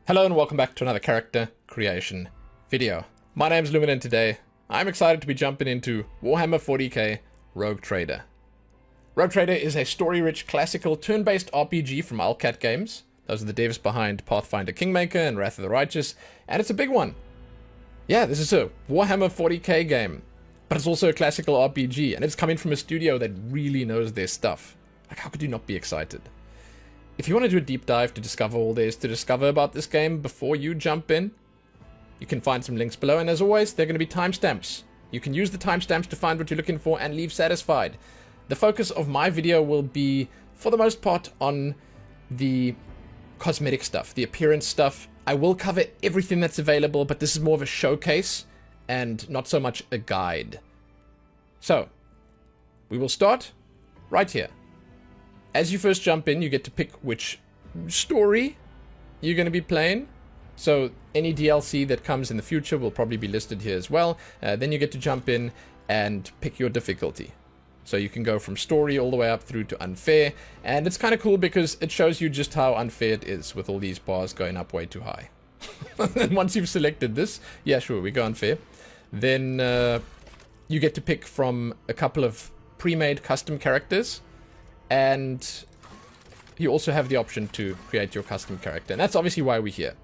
Hello and welcome back to another character creation video. My name's Lumen and today I'm excited to be jumping into Warhammer 40k Rogue Trader. Rogue Trader is a story-rich classical turn-based RPG from Owlcat Games. Those are the devs behind Pathfinder Kingmaker and Wrath of the Righteous, and it's a big one. Yeah, this is a Warhammer 40k game, but it's also a classical RPG, and it's coming from a studio that really knows their stuff. Like, how could you not be excited? If you want to do a deep dive to discover all there is to discover about this game before you jump in, you can find some links below, and as always, they're going to be timestamps. You can use the timestamps to find what you're looking for and leave satisfied. The focus of my video will be, for the most part, on the cosmetic stuff, the appearance stuff. I will cover everything that's available, but this is more of a showcase and not so much a guide. So, we will start right here. As you first jump in, you get to pick which story you're going to be playing. So any DLC that comes in the future will probably be listed here as well. Then you get to jump in and pick your difficulty. So you can go from story all the way up through to unfair. And it's kind of cool because it shows you just how unfair it is with all these bars going up way too high. And once you've selected this, yeah, sure, we go unfair. Then you get to pick from a couple of pre-made custom characters. And you also have the option to create your custom character. And that's obviously why we're here.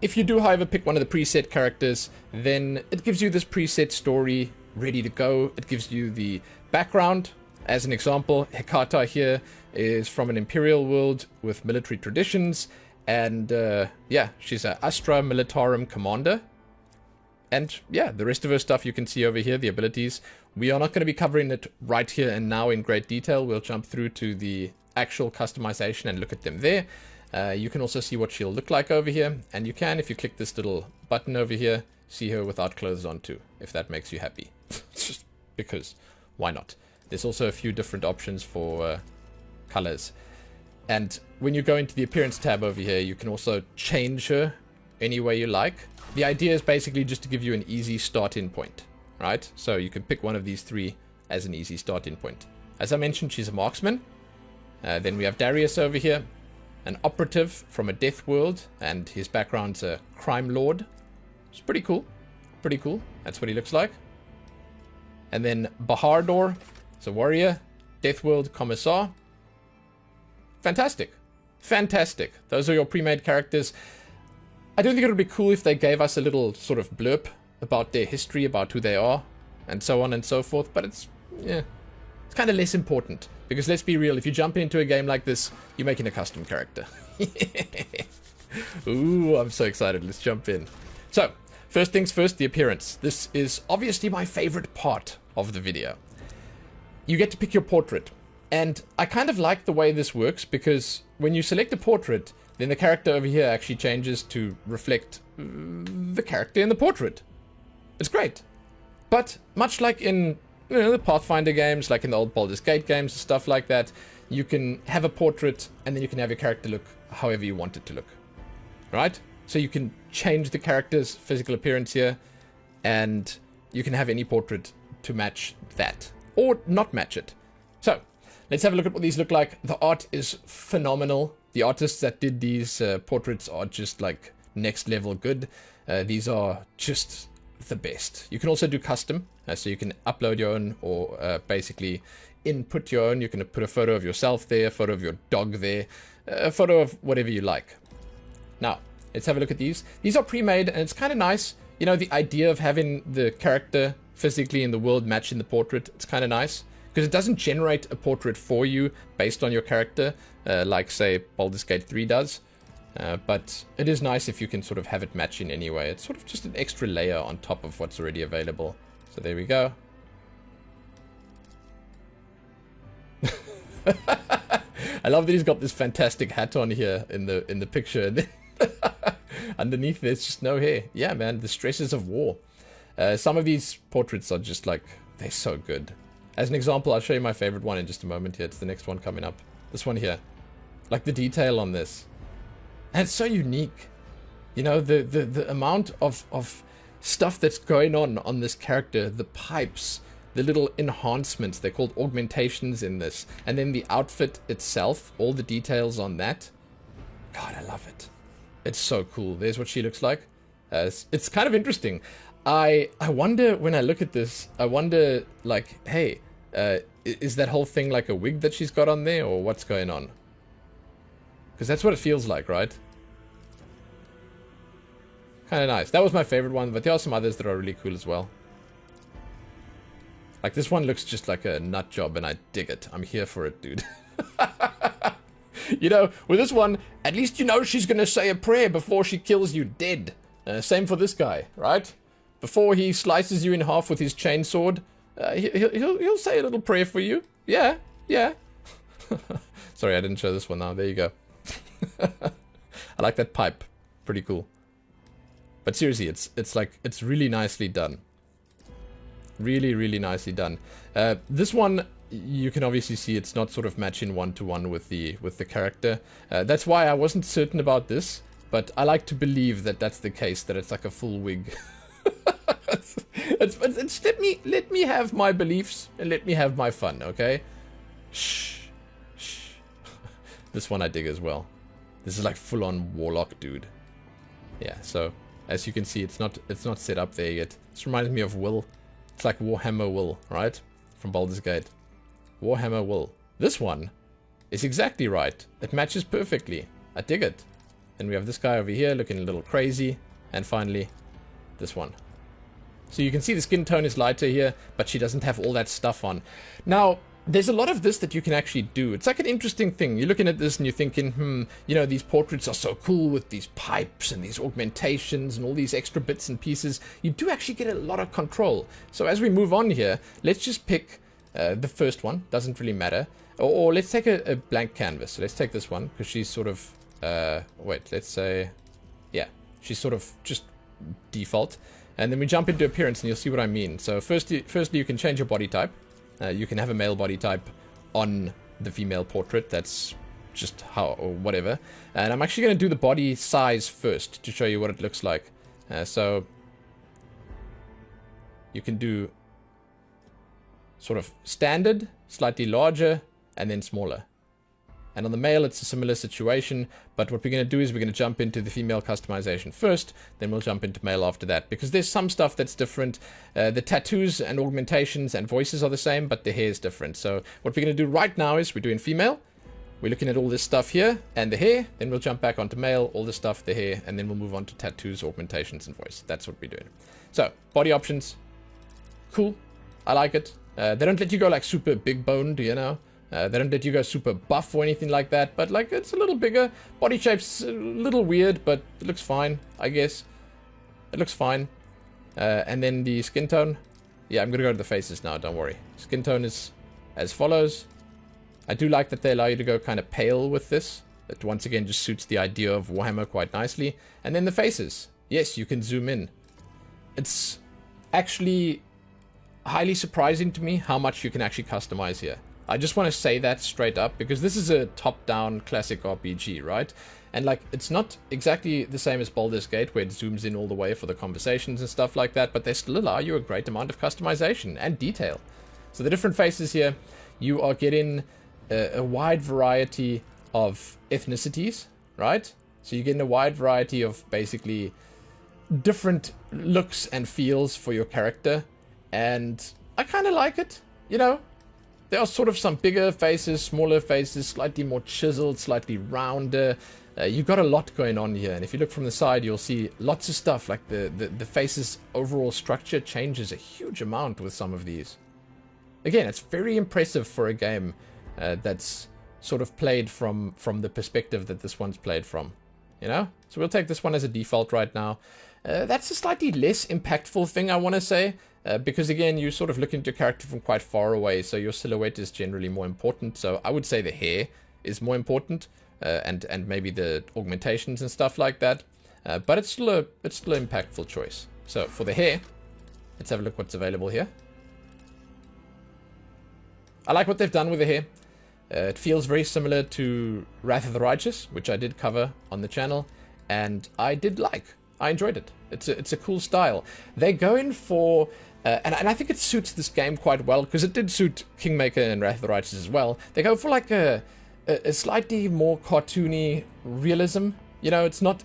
If you do, however, pick one of the preset characters, then it gives you this preset story ready to go. It gives you the background. As an example, Hekata here is from an imperial world with military traditions. And yeah, she's an Astra Militarum commander. And yeah, the rest of her stuff you can see over here, the abilities. We are not going to be covering it right here and now in great detail. We'll jump through to the actual customization and look at them there. You can also see what she'll look like over here. And you can, if you click this little button over here, see her without clothes on too, if that makes you happy. Just because, why not? There's also a few different options for colors. And when you go into the appearance tab over here, you can also change her any way you like. The idea is basically just to give you an easy starting point, right? So you can pick one of these three as an easy starting point. As I mentioned, she's a marksman. Then we have Darius over here, an operative from a death world, and his background's a crime lord. It's pretty cool. Pretty cool. That's what he looks like. And then Bahardor is a warrior, death world commissar. Fantastic. Fantastic. Those are your pre-made characters. I don't think it would be cool if they gave us a little sort of blurb about their history, about who they are, and so on and so forth, but it's kind of less important, because let's be real, if you jump into a game like this, you're making a custom character. Ooh, I'm so excited. Let's jump in. So, first things first, the appearance. This is obviously my favorite part of the video. You get to pick your portrait, and I kind of like the way this works, because when you select a portrait, then the character over here actually changes to reflect the character in the portrait. It's great. But much like in the Pathfinder games, like in the old Baldur's Gate games and stuff like that, you can have a portrait and then you can have your character look however you want it to look. Right? So you can change the character's physical appearance here, and you can have any portrait to match that, or not match it. So, let's have a look at what these look like. The art is phenomenal. The artists that did these portraits are just like next level good. These are just the best. You can also do custom, so you can upload your own, or basically input your own. You can put a photo of yourself there, a photo of your dog there, a photo of whatever you like. Now, let's have a look at these. These are pre-made, and it's kind of nice. You know, the idea of having the character physically in the world matching the portrait, it's kind of nice. Because it doesn't generate a portrait for you based on your character, like, say, Baldur's Gate 3 does. But it is nice if you can sort of have it matching anyway. It's sort of just an extra layer on top of what's already available. So there we go. I love that he's got this fantastic hat on here in the picture. Underneath there's just no hair. Yeah, man, the stresses of war. Some of these portraits are just like, they're so good. As an example, I'll show you my favorite one in just a moment here. It's the next one coming up. This one here. Like the detail on this. And it's so unique. You know, the amount of stuff that's going on this character. The pipes. The little enhancements. They're called augmentations in this. And then the outfit itself. All the details on that. God, I love it. It's so cool. There's what she looks like. It's kind of interesting. I wonder, when I look at this, I wonder, like, hey, is that whole thing like a wig that she's got on there, or what's going on? Because that's what it feels like, right? Kind of nice. That was my favorite one, but there are some others that are really cool as well. Like, this one looks just like a nut job, and I dig it. I'm here for it, dude. You know, with this one, at least you know she's going to say a prayer before she kills you dead. Same for this guy, right? Before he slices you in half with his chainsword, he'll say a little prayer for you. Yeah, yeah. Sorry, I didn't show this one now. There you go. I like that pipe. Pretty cool. But seriously, it's really nicely done. Really, really nicely done. This one, you can obviously see it's not sort of matching one-to-one with the character. That's why I wasn't certain about this, but I like to believe that that's the case, that it's like a full wig. It's let me have my beliefs and let me have my fun, okay? Shh. Shh. This one I dig as well. This is like full-on warlock, dude. Yeah, so as you can see, it's not set up there yet. This reminds me of Will. It's like Warhammer Will, right? From Baldur's Gate. Warhammer Will. This one is exactly right. It matches perfectly. I dig it. And we have this guy over here looking a little crazy. And finally, this one. So you can see the skin tone is lighter here, but she doesn't have all that stuff on. Now, there's a lot of this that you can actually do. It's like an interesting thing. You're looking at this and you're thinking, you know, these portraits are so cool with these pipes and these augmentations and all these extra bits and pieces. You do actually get a lot of control. So as we move on here, let's just pick the first one. Doesn't really matter. Or let's take a blank canvas. So let's take this one because she's sort of, wait, let's say, yeah, she's sort of just default. And then we jump into appearance and you'll see what I mean. So firstly, you can change your body type. You can have a male body type on the female portrait. That's just how, or whatever. And I'm actually going to do the body size first to show you what it looks like. So you can do sort of standard, slightly larger, and then smaller. And on the male, it's a similar situation, but what we're going to do is we're going to jump into the female customization first, then we'll jump into male after that, because there's some stuff that's different. The tattoos and augmentations and voices are the same, but the hair is different. So what we're going to do right now is we're doing female, we're looking at all this stuff here, and the hair, then we'll jump back onto male, all the stuff, the hair, and then we'll move on to tattoos, augmentations, and voice. That's what we're doing. So, body options, cool, I like it. They don't let you go like super big boned, you know. They don't let you go super buff or anything like that, but like it's a little bigger. Body shape's a little weird, but it looks fine, I guess. It looks fine. And then the skin tone. Yeah, I'm gonna go to the faces now, don't worry. Skin tone is as follows. I do like that they allow you to go kind of pale with this. That once again just suits the idea of Warhammer quite nicely. And then the faces. Yes, you can zoom in. It's actually highly surprising to me how much you can actually customize here. I just want to say that straight up, because this is a top-down classic RPG, right? And like, it's not exactly the same as Baldur's Gate, where it zooms in all the way for the conversations and stuff like that, but they still allow you a great amount of customization and detail. So the different faces here, you are getting a wide variety of ethnicities, right? So you're getting a wide variety of basically different looks and feels for your character, and I kind of like it, you know? There are sort of some bigger faces, smaller faces, slightly more chiseled, slightly rounder. You've got a lot going on here. And if you look from the side, you'll see lots of stuff. Like the face's overall structure changes a huge amount with some of these. Again, it's very impressive for a game that's sort of played from the perspective that this one's played from. You know? So we'll take this one as a default right now. That's a slightly less impactful thing, I want to say. Because again, you're sort of looking at your character from quite far away, so your silhouette is generally more important. So I would say the hair is more important, and maybe the augmentations and stuff like that. But it's still an impactful choice. So for the hair, let's have a look what's available here. I like what they've done with the hair. It feels very similar to Wrath of the Righteous, which I did cover on the channel, and I enjoyed it. It's a cool style. They're going for, and I think it suits this game quite well, because it did suit Kingmaker and Wrath of the Righteous as well. They go for like a slightly more cartoony realism You know, it's not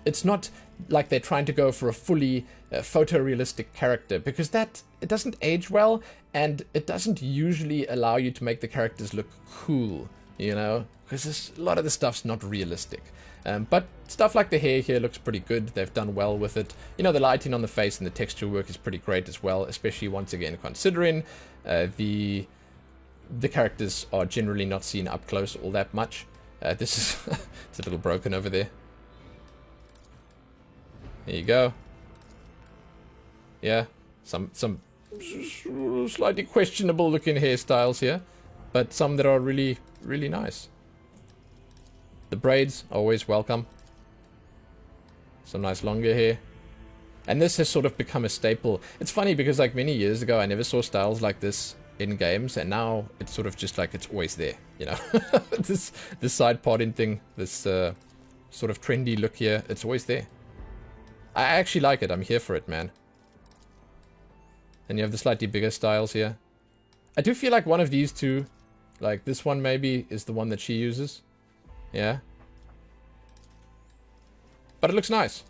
like they're trying to go for a fully photorealistic character, because it doesn't age well, and it doesn't usually allow you to make the characters look cool, you know, because a lot of the stuff's not realistic. But stuff like the hair here looks pretty good. They've done well with it. You know, the lighting on the face and the texture work is pretty great as well, especially once again considering the characters are generally not seen up close all that much. This is it's a little broken over there. There you go. Yeah, some slightly questionable looking hairstyles here, but some that are really, really nice. The braids, always welcome. Some nice longer hair. And this has sort of become a staple. It's funny because like many years ago, I never saw styles like this in games, and now it's sort of just like it's always there, you know. this side parting thing, this sort of trendy look here, it's always there. I actually like it. I'm here for it, man. And you have the slightly bigger styles here. I do feel like one of these two, like this one maybe, is the one that she uses. Yeah. But it looks nice.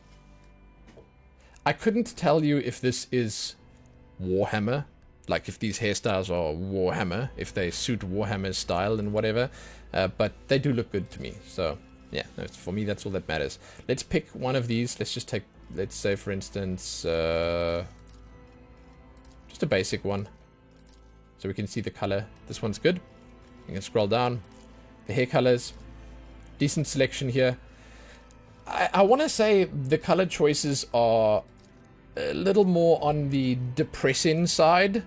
I couldn't tell you if this is Warhammer, like if these hairstyles are Warhammer, if they suit Warhammer's style and whatever, but they do look good to me. So yeah, for me that's all that matters. Let's pick one of these. Let's just take, let's say for instance, just a basic one, so we can see the color. This one's good. You can scroll down. The hair colors, decent selection here. I want to say the color choices are a little more on the depressing side,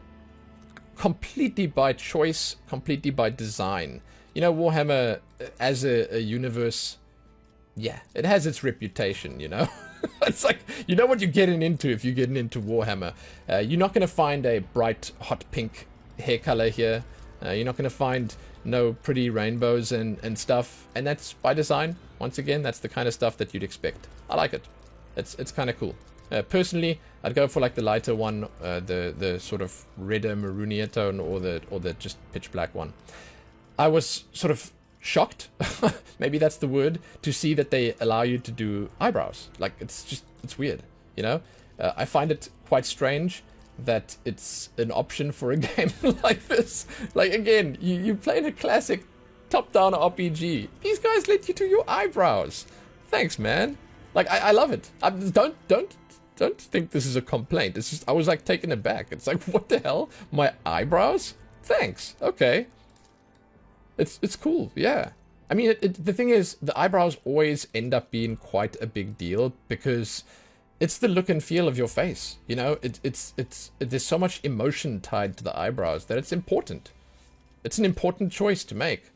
completely by choice, completely by design. You know, Warhammer as a universe, yeah, it has its reputation, you know. It's like, you know what you're getting into if you're getting into Warhammer. You're not going to find a bright hot pink hair color here. You're not going to find no pretty rainbows and stuff, and that's by design. Once again, that's the kind of stuff that you'd expect. I like it. It's kind of cool. Personally, I'd go for like the lighter one, the sort of redder maroonier tone, or the just pitch black one. I was sort of shocked, maybe that's the word, to see that they allow you to do eyebrows. Like, it's weird, you know. I find it quite strange that it's an option for a game like this. Like, again, you played a classic top-down RPG. These guys let you do your eyebrows. Thanks, man. Like, I love it. Don't think this is a complaint. It's just, I was like taken aback. It's like, what the hell? My eyebrows? Thanks. Okay. It's cool. Yeah. I mean, the thing is, the eyebrows always end up being quite a big deal because it's the look and feel of your face. You know, there's so much emotion tied to the eyebrows that it's important. It's an important choice to make.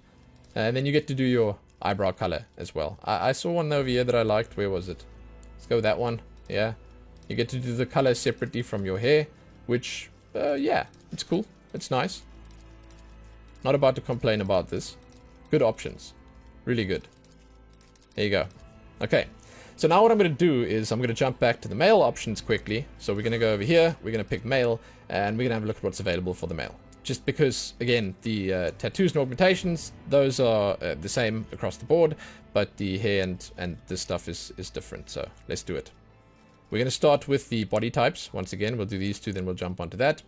And then you get to do your eyebrow color as well. I saw one over here that I liked. Where was it? Let's go with that one. Yeah. You get to do the color separately from your hair, which, yeah, it's cool. It's nice. Not about to complain about this. Good options. Really good. There you go. Okay. So now what I'm going to do is I'm going to jump back to the male options quickly. So we're going to go over here. We're going to pick male, and we're going to have a look at what's available for the male. Just because, again, the tattoos and augmentations, those are the same across the board, but the hair and this stuff is different. So let's do it. We're going to start with the body types. Once again, we'll do these two, then we'll jump onto that.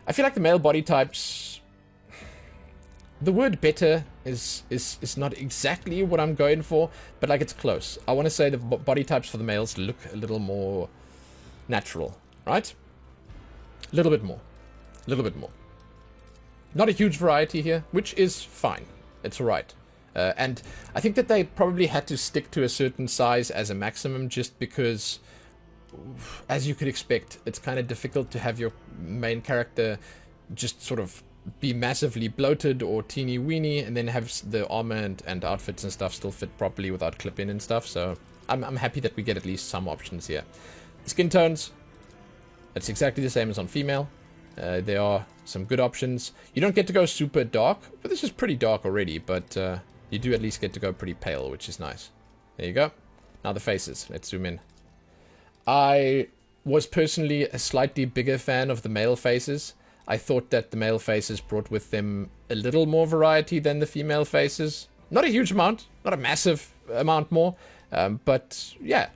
I feel like the male body types, the word better is not exactly what I'm going for, but like it's close. I want to say the body types for the males look a little more natural, right? A little bit more. A little bit more. Not a huge variety here, which is fine. It's alright. And I think that they probably had to stick to a certain size as a maximum just because, as you could expect, it's kind of difficult to have your main character just sort of be massively bloated or teeny weeny and then have the armor and outfits and stuff still fit properly without clip-in and stuff. So I'm happy that we get at least some options here. Skin tones, it's exactly the same as on female. There are some good options. You don't get to go super dark, but this is pretty dark already, but you do at least get to go pretty pale, which is nice. There you go. Now the faces. Let's zoom in. I was personally a slightly bigger fan of the male faces. I thought that the male faces brought with them a little more variety than the female faces. Not a huge amount, not a massive amount more, but yeah,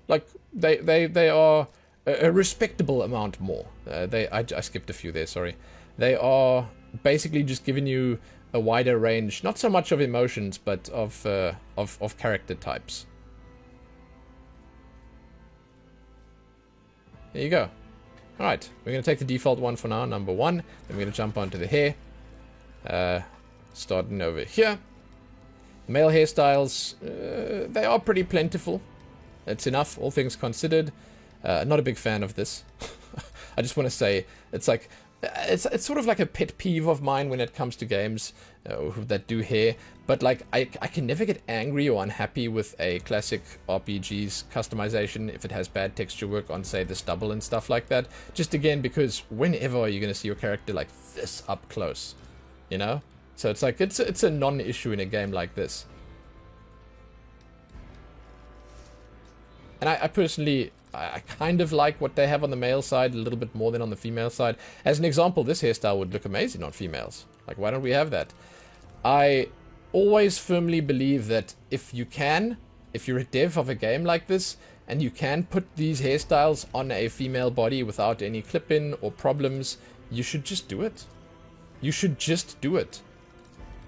like they are a respectable amount more. I skipped a few there, sorry. They are basically just giving you a wider range, not so much of emotions, but of character types. There you go. Alright, we're going to take the default one for now, number 1. Then we're going to jump onto the hair. Starting over here. Male hairstyles, they are pretty plentiful. It's enough, all things considered. Not a big fan of this. I just want to say, it's like, it's sort of like a pet peeve of mine when it comes to games that do hair. But like, I can never get angry or unhappy with a classic RPG's customization if it has bad texture work on, say, the stubble and stuff like that. Just again, because whenever are you going to see your character like this up close? You know? So it's like, it's a non-issue in a game like this. And I personally, I kind of like what they have on the male side a little bit more than on the female side. As an example, this hairstyle would look amazing on females. Like, why don't we have that? I always firmly believe that if you're a dev of a game like this, and you can put these hairstyles on a female body without any clip-in or problems, you should just do it. You should just do it.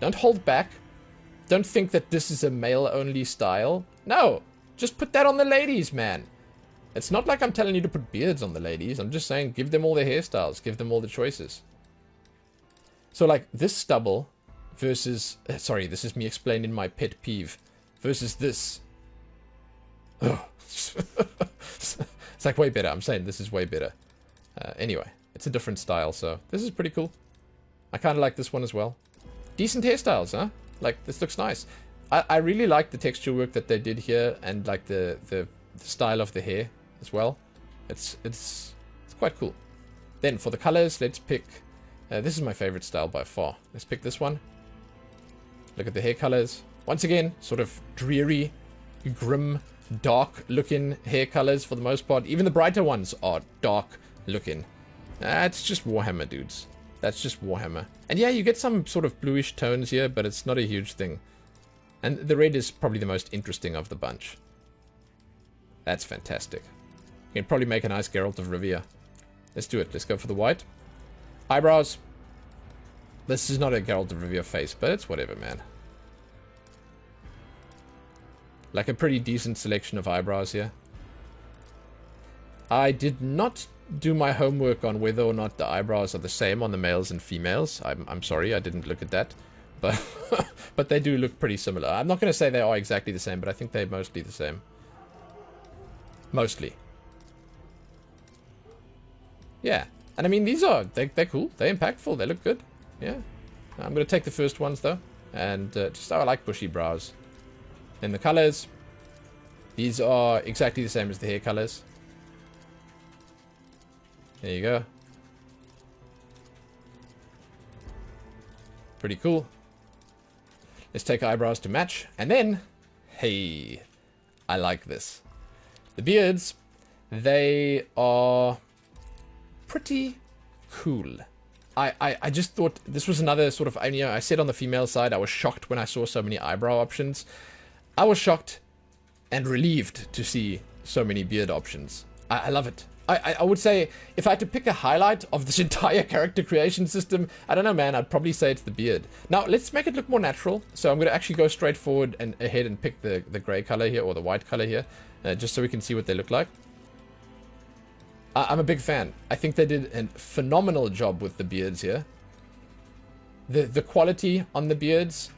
Don't hold back. Don't think that this is a male-only style. No! Just put that on the ladies, man. It's not like I'm telling you to put beards on the ladies. I'm just saying give them all their hairstyles. Give them all the choices. So like this stubble versus... sorry, this is me explaining my pet peeve. Versus this. Oh. It's like way better. I'm saying this is way better. Anyway, it's a different style, so this is pretty cool. I kind of like this one as well. Decent hairstyles, huh? Like, this looks nice. I really like the texture work that they did here, and like the style of the hair as well. It's quite cool. Then for the colors, let's pick... this is my favorite style by far. Let's pick this one. Look at the hair colors. Once again, sort of dreary, grim, dark looking hair colors for the most part. Even the brighter ones are dark looking. It's just Warhammer, dudes. That's just Warhammer. And yeah, you get some sort of bluish tones here, but it's not a huge thing. And the red is probably the most interesting of the bunch. That's fantastic. You can probably make a nice Geralt of Rivia. Let's do it. Let's go for the white. Eyebrows. This is not a Geralt of Rivia face, but it's whatever, man. Like a pretty decent selection of eyebrows here. I did not do my homework on whether or not the eyebrows are the same on the males and females. I'm sorry, I didn't look at that. But but they do look pretty similar. I'm not going to say they are exactly the same, but I think they're mostly the same. Mostly. Yeah. And I mean, these are... They're cool. They're impactful. They look good. Yeah. I'm going to take the first ones, though. And just I like bushy brows. Then the colors. These are exactly the same as the hair colors. There you go. Pretty cool. Let's take eyebrows to match. And then, hey, I like this. The beards, they are pretty cool. I just thought this was another sort of, you know, I said on the female side, I was shocked when I saw so many eyebrow options. I was shocked and relieved to see so many beard options. I love it. I would say, if I had to pick a highlight of this entire character creation system, I don't know, man, I'd probably say it's the beard. Now, let's make it look more natural. So I'm going to actually go straight forward and ahead and pick the gray color here, or the white color here, just so we can see what they look like. I'm a big fan. I think they did a phenomenal job with the beards here. The quality on the beards,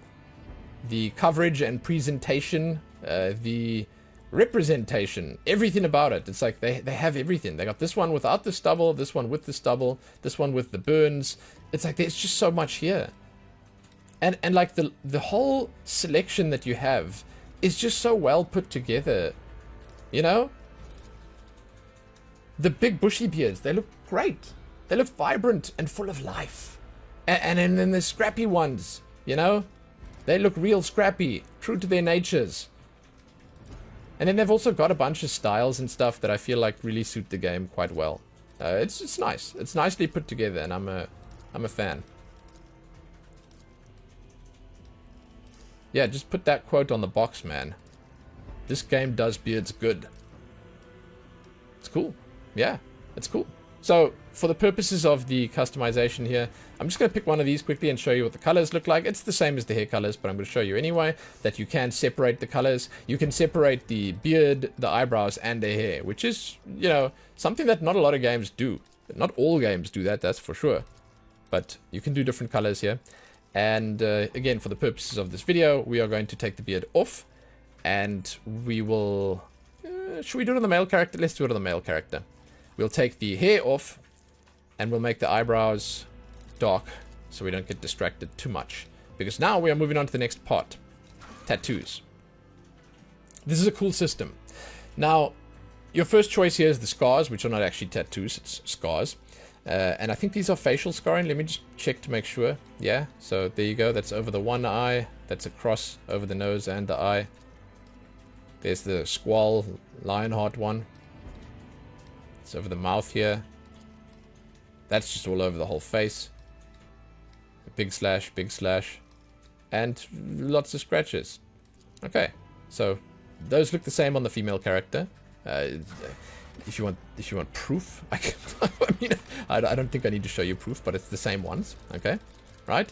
the coverage and presentation, the representation, everything about it. It's like they have everything. They got this one without the stubble, this one with the stubble, this one with the burns. It's like there's just so much here. And like the whole selection that you have is just so well put together. You know? The big bushy beards, they look great. They look vibrant and full of life. And then the scrappy ones, you know? They look real scrappy, true to their natures. And then they've also got a bunch of styles and stuff that I feel like really suit the game quite well. It's nice. It's nicely put together, and I'm a fan. Yeah, just put that quote on the box, man. This game does beards good. It's cool. Yeah, it's cool. So, for the purposes of the customization here, I'm just going to pick one of these quickly and show you what the colors look like. It's the same as the hair colors, but I'm going to show you anyway that you can separate the colors. You can separate the beard, the eyebrows, and the hair, which is, you know, something that not a lot of games do. Not all games do that, that's for sure. But you can do different colors here. And again, for the purposes of this video, we are going to take the beard off. And we will... should we do it on the male character? Let's do it on the male character. We'll take the hair off, and we'll make the eyebrows dark, so we don't get distracted too much. Because now we are moving on to the next part. Tattoos. This is a cool system. Now, your first choice here is the scars, which are not actually tattoos, it's scars. And I think these are facial scarring. Let me just check to make sure. Yeah, so there you go. That's over the one eye. That's across over the nose and the eye. There's the squall, lionheart one. It's over the mouth here. That's just all over the whole face. Big slash, and lots of scratches. Okay, so those look the same on the female character. If you want proof, I mean, I don't think I need to show you proof, but it's the same ones. Okay, right?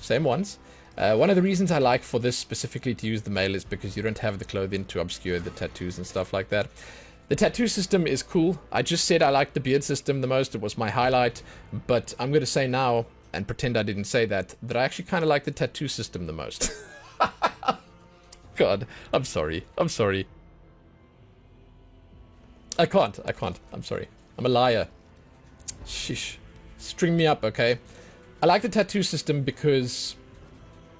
Same ones. One of the reasons I like for this specifically to use the male is because you don't have the clothing to obscure the tattoos and stuff like that. The tattoo system is cool. I just said I like the beard system the most. It was my highlight. But I'm going to say now, and pretend I didn't say that I actually kind of like the tattoo system the most. God, I'm sorry. I'm sorry. I can't. I'm sorry. I'm a liar. Shish. String me up, okay? I like the tattoo system because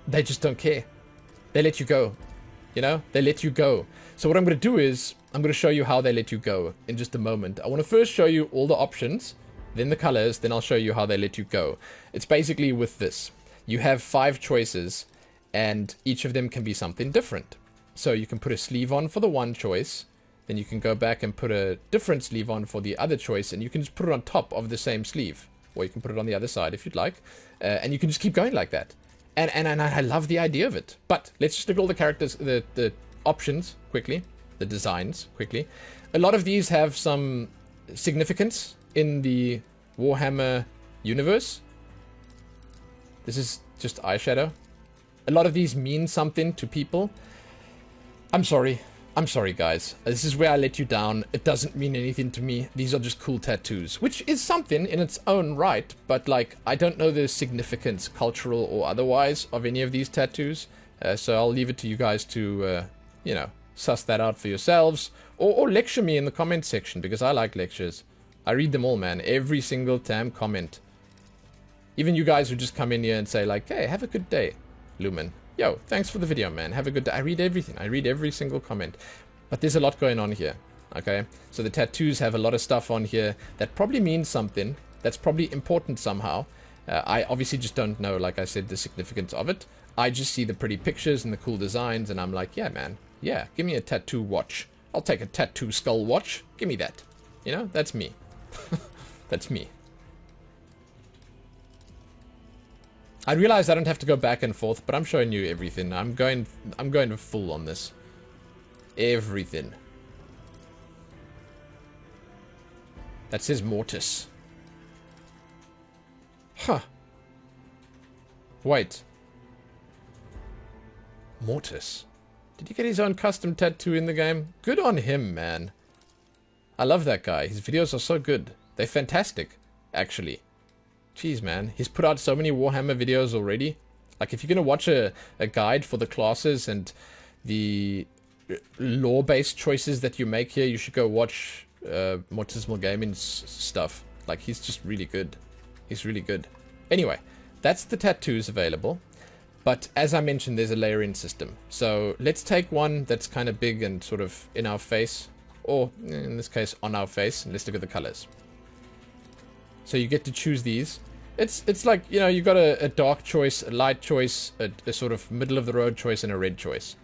they just don't care. They let you go. You know? They let you go. So what I'm going to do is, I'm going to show you how they let you go in just a moment. I want to first show you all the options, then the colors, then I'll show you how they let you go. It's basically with this. You have 5 choices, and each of them can be something different. So you can put a sleeve on for the one choice, then you can go back and put a different sleeve on for the other choice, and you can just put it on top of the same sleeve. Or you can put it on the other side if you'd like. And you can just keep going like that. And I love the idea of it. But let's just look at all the characters, the options quickly. The designs quickly. A lot of these have some significance in the Warhammer universe. This is just eyeshadow. A lot of these mean something to people. I'm sorry guys. This is where I let you down. It doesn't mean anything to me. These are just cool tattoos, which is something in its own right, but like I don't know the significance, cultural or otherwise, of any of these tattoos. So I'll leave it to you guys to you know, suss that out for yourselves, or lecture me in the comment section, because I like lectures. I read them all, man. Every single damn comment. Even you guys who just come in here and say like, hey, have a good day, Lumen. Yo, thanks for the video, man. Have a good day. I read everything. I read every single comment. But there's a lot going on here, okay? So the tattoos have a lot of stuff on here that probably means something. That's probably important somehow. I obviously just don't know, like I said, the significance of it. I just see the pretty pictures and the cool designs, and I'm like, yeah, man. Yeah, give me a tattoo watch. I'll take a tattoo skull watch. Give me that. You know, that's me. That's me. I realize I don't have to go back and forth, but I'm showing you everything. I'm going full on this. Everything. That says Mortis. Huh. Wait. Mortis. Did he get his own custom tattoo in the game? Good on him, man. I love that guy. His videos are so good. They're fantastic, actually. Jeez, man. He's put out so many Warhammer videos already. Like, if you're going to watch a guide for the classes and the lore-based choices that you make here, you should go watch Mortismal Gaming's stuff. Like, he's just really good. He's really good. Anyway, that's the tattoos available. But as I mentioned, there's a layering system. So let's take one that's kind of big and sort of in our face, or in this case on our face, and let's look at the colors. So you get to choose these. It's like, you know, you got a dark choice, a light choice, a sort of middle of the road choice, and a red choice.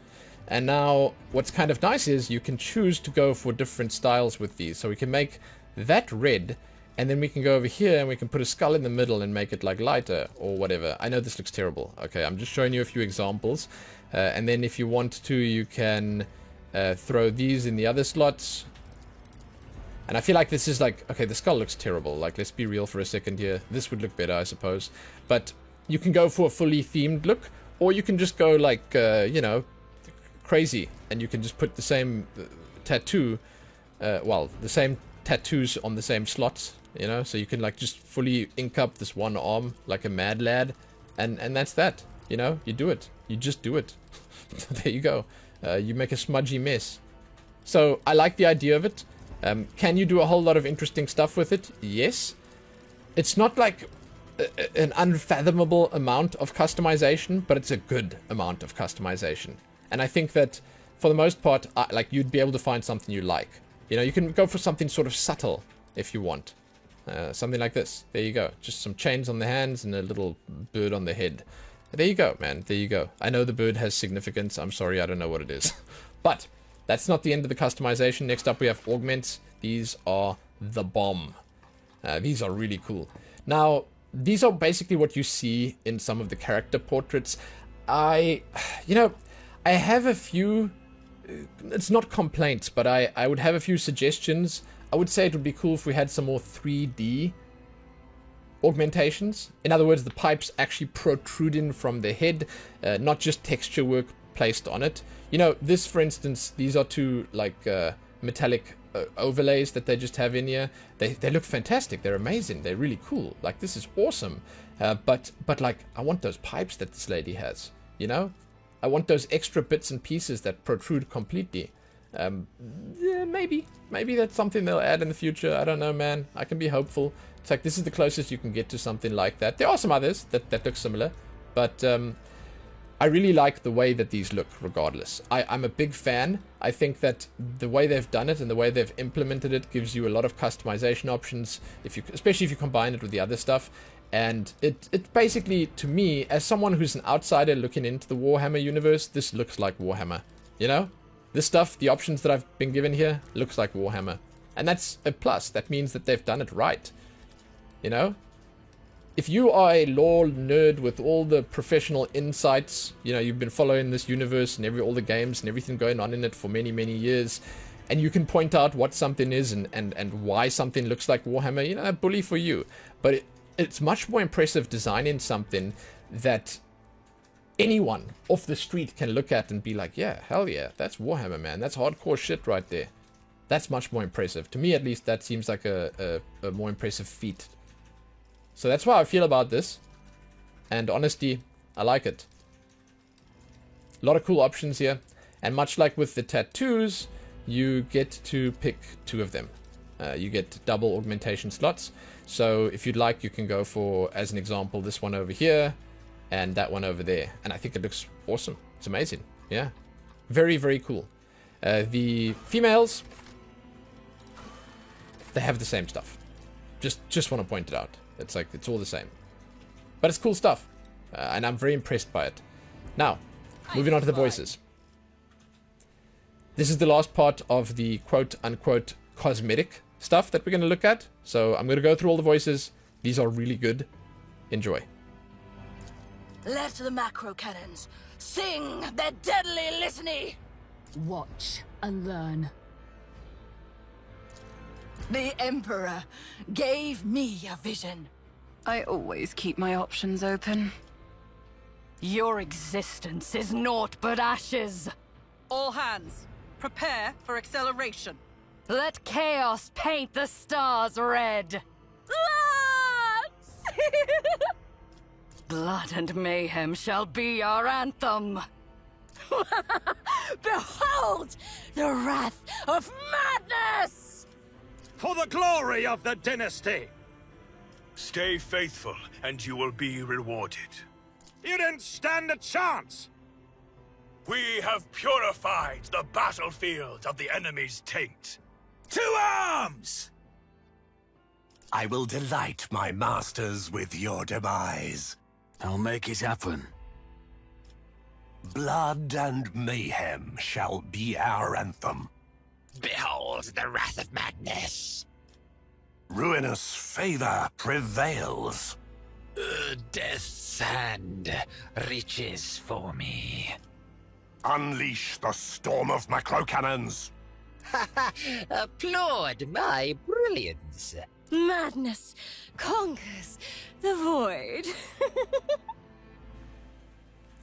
And now what's kind of nice is you can choose to go for different styles with these. So we can make that red And then we can go over here and we can put a skull in the middle and make it like lighter or whatever. I know this looks terrible. Okay, I'm just showing you a few examples. And then if you want to, you can throw these in the other slots. And I feel like this is like, okay, the skull looks terrible. Like, let's be real for a second here. This would look better, I suppose. But you can go for a fully themed look, or you can just go like, you know, crazy. And you can just put the same tattoo, well, the same tattoos on the same slots, you know, so you can like just fully ink up this one arm like a mad lad, and that's that, you know, you do it, you just do it. There you go. You make a smudgy mess. So I like the idea of it. Can you do a whole lot of interesting stuff with it? Yes. It's not like an unfathomable amount of customization, but it's a good amount of customization. And I think that for the most part, like, you'd be able to find something you like. You know, you can go for something sort of subtle if you want. Something like this. There you go. Just some chains on the hands and a little bird on the head. There you go, man. There you go. I know the bird has significance. I'm sorry, I don't know what it is. But that's not the end of the customization. Next up, we have augments. These are the bomb. These are really cool. Now, these are basically what you see in some of the character portraits. You know, I have a few... It's not complaints, but I would have a few suggestions. I would say it would be cool if we had some more 3D augmentations. In other words, the pipes actually protruding from the head, not just texture work placed on it. You know, this, for instance, these are two, like, metallic overlays that they just have in here. They look fantastic. They're amazing. They're really cool. Like, this is awesome. But like, I want those pipes that this lady has, you know? I want those extra bits and pieces that protrude completely. Yeah, maybe that's something they'll add in the future. I don't know, man. I can be hopeful. It's like, this is the closest you can get to something like that. There are some others that look similar, but I really like the way that these look regardless. I'm a big fan. I think that the way they've done it and the way they've implemented it gives you a lot of customization options, especially if you combine it with the other stuff. And it basically, to me, as someone who's an outsider looking into the Warhammer universe, this looks like Warhammer. You know? This stuff, the options that I've been given here, looks like Warhammer. And that's a plus. That means that they've done it right. You know? If you are a lore nerd with all the professional insights, you know, you've been following this universe and all the games and everything going on in it for many, many years, and you can point out what something is and why something looks like Warhammer, you know, bully for you. But it's much more impressive designing something that anyone off the street can look at and be like, yeah, hell yeah, that's Warhammer, man. That's hardcore shit right there. That's much more impressive. To me, at least, that seems like a more impressive feat. So that's how I feel about this. And honestly, I like it. A lot of cool options here. And much like with the tattoos, you get to pick 2 of them. You get double augmentation slots. So if you'd like, you can go for, as an example, this one over here and that one over there. And I think it looks awesome. It's amazing. Yeah. Very, very cool. The females, they have the same stuff. Just want to point it out. It's like, it's all the same. But it's cool stuff. And I'm very impressed by it. Now, moving on to the voices. This is the last part of the quote-unquote cosmetic stuff that we're going to look at. So I'm going to go through all the voices. These are really good. Enjoy. Let the macro cannons sing their deadly litany. Watch and learn. The Emperor gave me a vision. I always keep my options open. Your existence is naught but ashes. All hands, prepare for acceleration. Let chaos paint the stars red. Blood and mayhem shall be our anthem. Behold the wrath of madness! For the glory of the dynasty! Stay faithful, and you will be rewarded. You didn't stand a chance! We have purified the battlefield of the enemy's taint. To arms! I will delight my masters with your demise. I'll make it happen. Blood and mayhem shall be our anthem. Behold the wrath of madness. Ruinous favor prevails. Death's hand reaches for me. Unleash the storm of macro cannons. Applaud my brilliance. Madness conquers the void.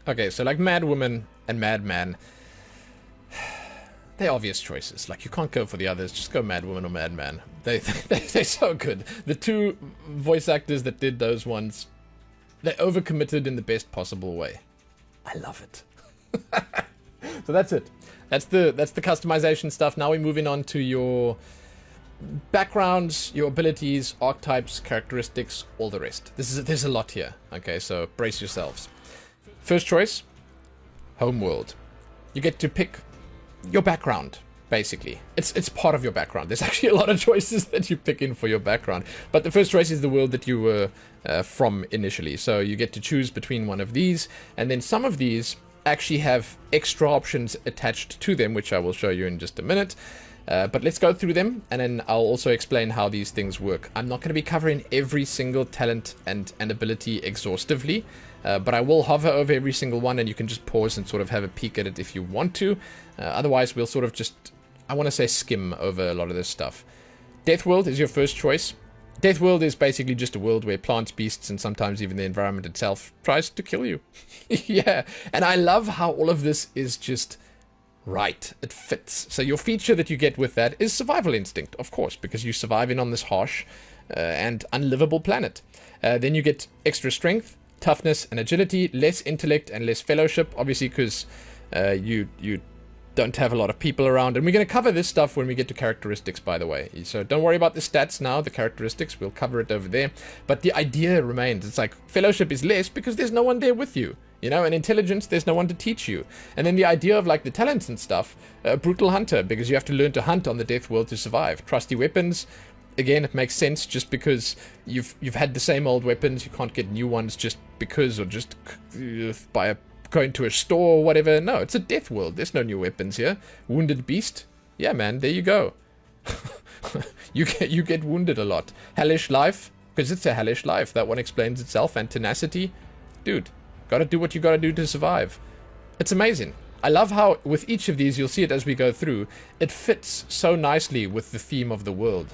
Okay, so like Madwoman and Madman, they're obvious choices. Like, you can't go for the others, just go Madwoman or Madman. They're so good. The two voice actors that did those ones, they overcommitted in the best possible way. I love it. So that's it. That's the customization stuff. Now we're moving on to your backgrounds, your abilities, archetypes, characteristics, all the rest. There's a lot here. Okay, so brace yourselves. First choice, Homeworld. You get to pick your background, basically. It's part of your background. There's actually a lot of choices that you pick in for your background. But the first choice is the world that you were from initially. So you get to choose between one of these, and then some of these actually have extra options attached to them, which I will show you in just a minute. But let's go through them, and then I'll also explain how these things work. I'm not going to be covering every single talent and ability exhaustively, but I will hover over every single one, and you can just pause and sort of have a peek at it if you want to. Otherwise, we'll sort of just, I want to say, skim over a lot of this stuff. Deathworld is your first choice. Deathworld is basically just a world where plants, beasts, and sometimes even the environment itself tries to kill you. Yeah, and I love how all of this is just right. It fits. So your feature that you get with that is survival instinct, of course, because you're surviving on this harsh and unlivable planet. Then you get extra strength, toughness, and agility, less intellect, and less fellowship, obviously because you don't have a lot of people around. And we're going to cover this stuff when we get to characteristics, by the way. So don't worry about the stats now, the characteristics, we'll cover it over there. But the idea remains. It's like fellowship is less because there's no one there with you. You know, and intelligence, there's no one to teach you. And then the idea of like the talents and stuff, brutal hunter, because you have to learn to hunt on the death world to survive. Trusty weapons, again, it makes sense just because you've had the same old weapons. You can't get new ones just because, or just by going to a store or whatever. No, it's a death world. There's no new weapons here. Wounded beast, yeah, man, there you go. you get wounded a lot. Hellish life, because it's a hellish life. That one explains itself. And tenacity, dude. Gotta do what you gotta do to survive. It's amazing. I love how with each of these, you'll see it as we go through, it fits so nicely with the theme of the world.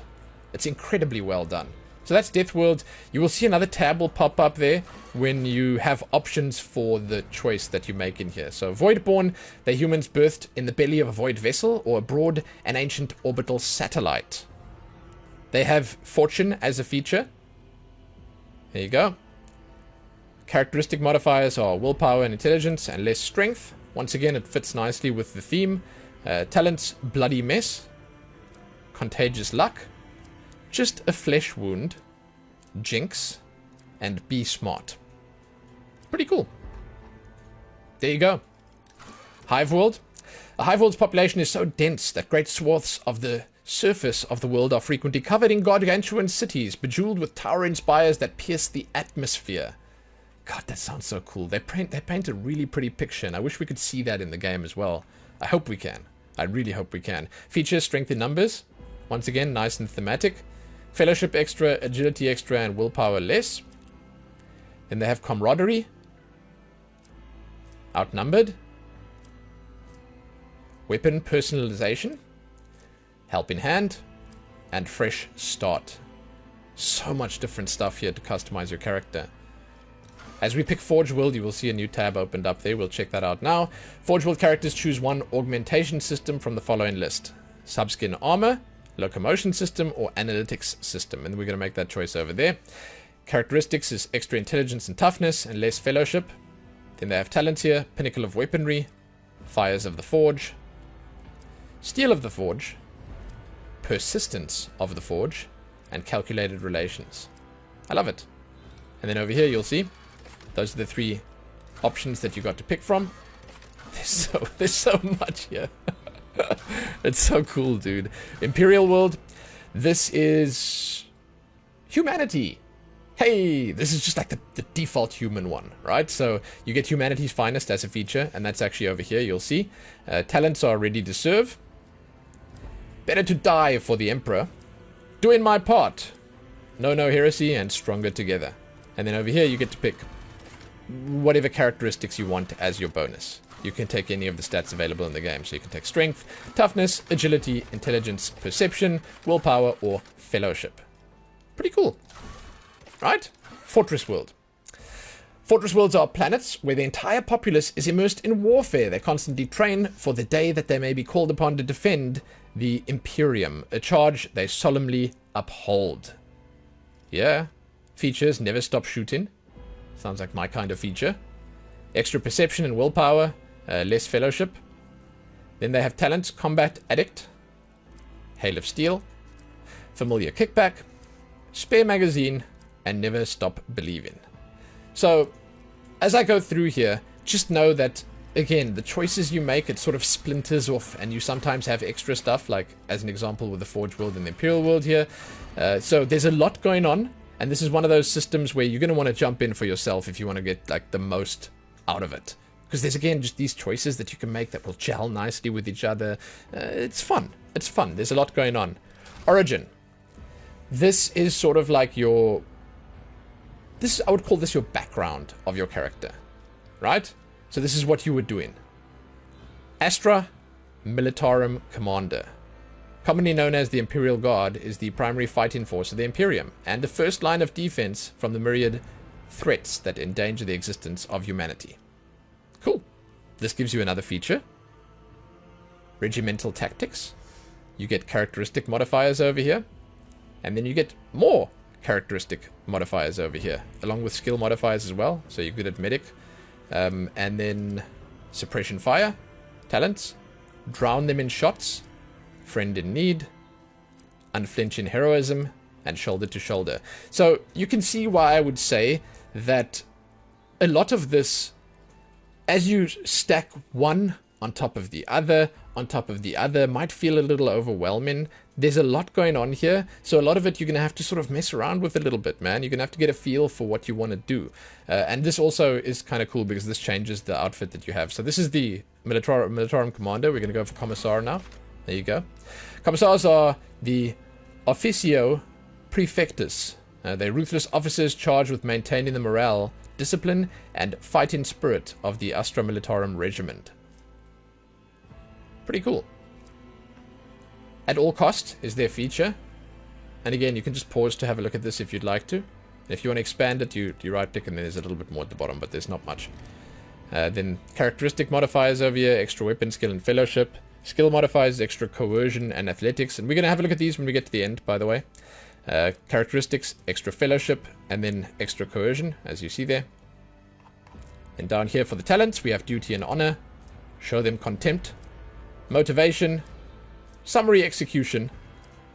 It's incredibly well done. So that's Death World. You will see another tab will pop up there when you have options for the choice that you make in here. So Voidborn, they're humans birthed in the belly of a void vessel or aboard an ancient orbital satellite. They have fortune as a feature. There you go. Characteristic modifiers are willpower and intelligence and less strength. Once again, it fits nicely with the theme. Talents, bloody mess. Contagious luck. Just a flesh wound. Jinx. And be smart. Pretty cool. There you go. Hive world. A hive world's population is so dense that great swaths of the surface of the world are frequently covered in gargantuan cities, bejeweled with towering spires that pierce the atmosphere. God, that sounds so cool. They paint a really pretty picture, and I wish we could see that in the game as well. I hope we can. I really hope we can. Features, strength in numbers. Once again, nice and thematic. Fellowship extra, agility extra, and willpower less. Then they have camaraderie. Outnumbered. Weapon personalization. Help in hand. And fresh start. So much different stuff here to customize your character. As we pick Forge World, you will see a new tab opened up there. We'll check that out now. Forge World characters choose one augmentation system from the following list. Subskin armor, locomotion system, or analytics system. And we're going to make that choice over there. Characteristics is extra intelligence and toughness and less fellowship. Then they have talents here. Pinnacle of weaponry, fires of the forge, steel of the forge, persistence of the forge, and calculated relations. I love it. And then over here you'll see those are the three options that you got to pick from. There's so much here. It's so cool, dude. Imperial world. This is humanity. Hey, this is just like the default human one, right? So you get humanity's finest as a feature, and that's actually over here, you'll see. Talents are ready to serve. Better to die for the Emperor. Doing my part. No Heresy, and Stronger Together. And then over here you get to pick whatever characteristics you want as your bonus. You can take any of the stats available in the game. So you can take Strength, Toughness, Agility, Intelligence, Perception, Willpower, or Fellowship. Pretty cool. Right? Fortress World. Fortress worlds are planets where the entire populace is immersed in warfare. They constantly train for the day that they may be called upon to defend the Imperium, a charge they solemnly uphold. Yeah. Features: never stop shooting. Sounds like my kind of feature. Extra perception and willpower, less fellowship. Then they have talents: combat addict, hail of steel, familiar kickback, spare magazine, and never stop believing. So, as I go through here, just know that, again, the choices you make, it sort of splinters off, and you sometimes have extra stuff, like, as an example, with the Forge World and the Imperial World here. So there's a lot going on, and this is one of those systems where you're going to want to jump in for yourself if you want to get, like, the most out of it. Because there's, again, just these choices that you can make that will gel nicely with each other. It's fun. It's fun. There's a lot going on. Origin. This is sort of like your... I would call this your background of your character, right? So this is what you were doing. Astra Militarum Commander, commonly known as the Imperial Guard, is the primary fighting force of the Imperium and the first line of defense from the myriad threats that endanger the existence of humanity. Cool. This gives you another feature. Regimental Tactics. You get characteristic modifiers over here, and then you get more characteristic modifiers over here, along with skill modifiers as well. So you're good at medic. And then suppression fire, talents, drown them in shots, friend in need, unflinching heroism, and shoulder to shoulder. So you can see why I would say that a lot of this, as you stack one on top of the other, might feel a little overwhelming. There's a lot going on here, so a lot of it you're going to have to sort of mess around with a little bit, man. You're going to have to get a feel for what you want to do. And this also is kind of cool because this changes the outfit that you have. So this is the Militarum Commander. We're going to go for Commissar now. There you go. Commissars are the Officio Prefectus. They're ruthless officers charged with maintaining the morale, discipline, and fighting spirit of the Astra Militarum Regiment. Pretty cool. At all costs is their feature. And again, you can just pause to have a look at this if you'd like to. If you want to expand it, you right click and then there's a little bit more at the bottom, but there's not much. Then characteristic modifiers over here, extra weapon skill and fellowship. Skill modifiers, extra coercion and athletics. And we're going to have a look at these when we get to the end, by the way. Characteristics, extra fellowship, and then extra coercion, as you see there. And down here for the talents, we have duty and honor. Show them contempt. Motivation, summary execution,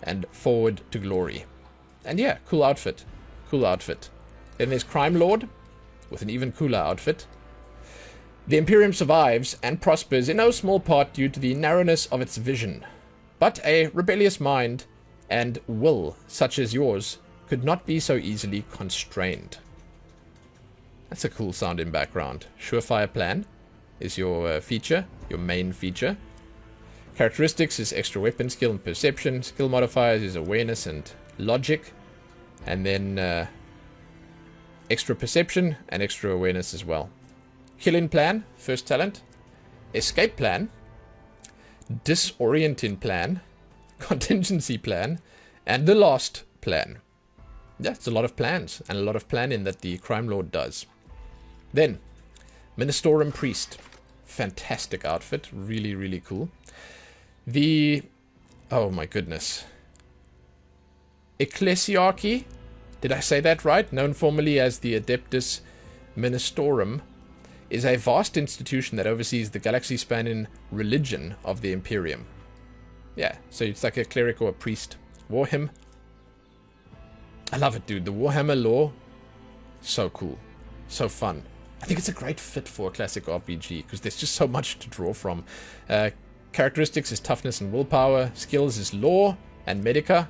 and forward to glory. And yeah, cool outfit. Cool outfit. Then there's Crime Lord, with an even cooler outfit. The Imperium survives and prospers in no small part due to the narrowness of its vision. But a rebellious mind and will, such as yours, could not be so easily constrained. That's a cool sounding background. Surefire Plan is your feature, your main feature. Characteristics is extra weapon skill and perception. Skill modifiers is awareness and logic. And then extra perception and extra awareness as well. Killing Plan, first talent. Escape Plan. Disorienting Plan. Contingency Plan. And the last plan. Yeah, it's a lot of plans and a lot of planning that the Crime Lord does. Then, Ministorum Priest. Fantastic outfit. Really, really cool. Oh my goodness. Ecclesiarchy, did I say that right? Known formerly as the Adeptus Ministorum, is a vast institution that oversees the galaxy-spanning religion of the Imperium. Yeah, so it's like a cleric or a priest. Warhammer. I love it, dude. The Warhammer lore, so cool. So fun. I think it's a great fit for a classic RPG, because there's just so much to draw from. Characteristics is toughness and willpower. Skills is law and medica.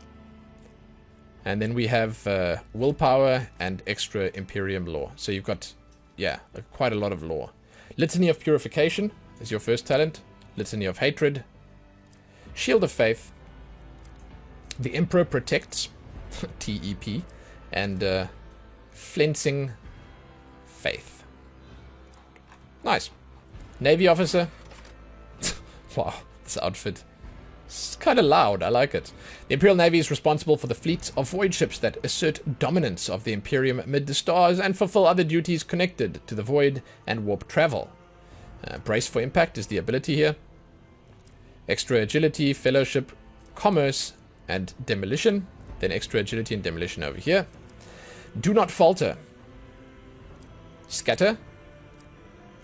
And then we have willpower and extra Imperium lore. So you've got, yeah, quite a lot of lore. Litany of Purification is your first talent. Litany of Hatred. Shield of Faith. The Emperor Protects. TEP. and Flensing Faith. Nice. Navy officer. Wow, this outfit. It's kind of loud. I like it. The Imperial Navy is responsible for the fleets of voidships that assert dominance of the Imperium amid the stars and fulfill other duties connected to the void and warp travel. Brace for impact is the ability here. Extra agility, fellowship, commerce, and demolition. Then extra agility and demolition over here. Do not falter. Scatter.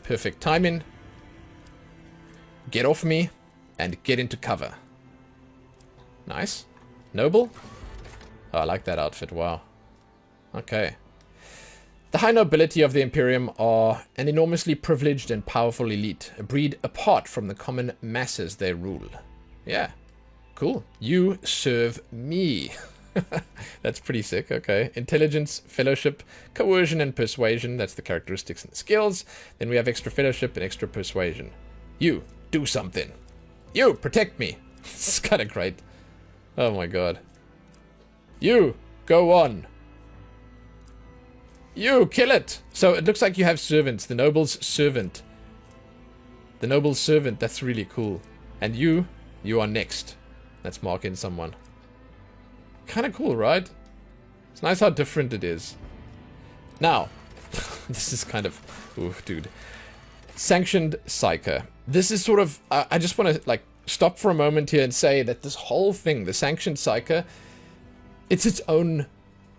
Perfect timing. Get off me and get into cover. Nice. Noble. Oh, I like that outfit. Wow. Okay. The high nobility of the Imperium are an enormously privileged and powerful elite, a breed apart from the common masses they rule. Yeah. Cool. You serve me. That's pretty sick. Okay. Intelligence, fellowship, coercion, and persuasion. That's the characteristics and the skills. Then we have extra fellowship and extra persuasion. You, do something. You, protect me. It's kind of great. Oh my god. You, go on. You, kill it. So it looks like you have servants. The noble's servant. The noble's servant. That's really cool. And you are next. Let's mark in someone. Kind of cool, right? It's nice how different it is. Now, this is kind of... Ooh, dude. Sanctioned Psyker. This is sort of... I just want to, like, stop for a moment here and say that this whole thing, the Sanctioned Psyker, it's its own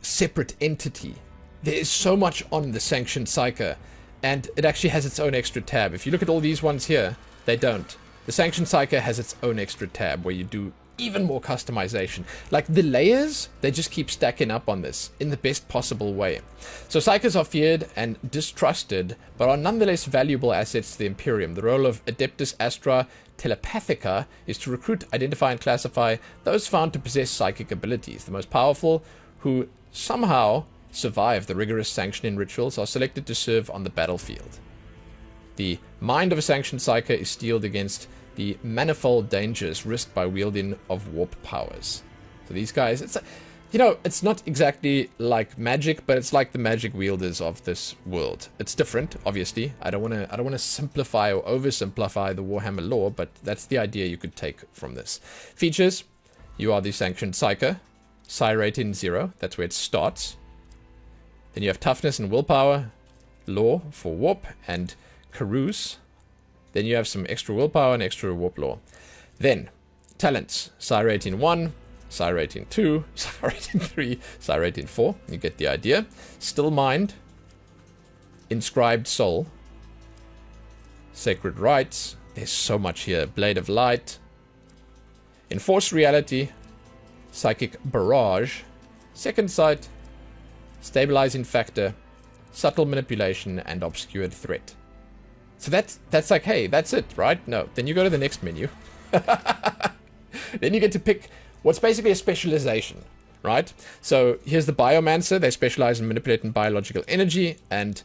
separate entity. There is so much on the Sanctioned Psyker, and it actually has its own extra tab. If you look at all these ones here, they don't. The Sanctioned Psyker has its own extra tab where you do even more customization. Like the layers, they just keep stacking up on this in the best possible way. So Psykers are feared and distrusted, but are nonetheless valuable assets to the Imperium. The role of Adeptus Astra Telepathica is to recruit, identify, and classify those found to possess psychic abilities. The most powerful, who somehow survive the rigorous sanctioning rituals, are selected to serve on the battlefield. The mind of a sanctioned psyker is steeled against the manifold dangers risked by wielding of warp powers. So these guys, it's, you know, it's not exactly like magic, but it's like the magic wielders of this world. It's different, obviously. I don't want to simplify or oversimplify the Warhammer lore, but that's the idea you could take from this. Features: you are the sanctioned psyker, psi rating 0. That's where it starts. Then you have toughness and willpower, law for warp, and carouse. Then you have some extra willpower and extra warp law. Then, talents. Psi rating 1, Psi rating 2, Psi rating 3, Psi rating 4. You get the idea. Still Mind. Inscribed Soul. Sacred Rites. There's so much here. Blade of Light. Enforced Reality. Psychic Barrage. Second Sight. Stabilizing Factor. Subtle Manipulation, and Obscured Threat. So that's like, hey, that's it, right? No. Then you go to the next menu. Then you get to pick what's basically a specialization, right? So here's the Biomancer. They specialize in manipulating biological energy and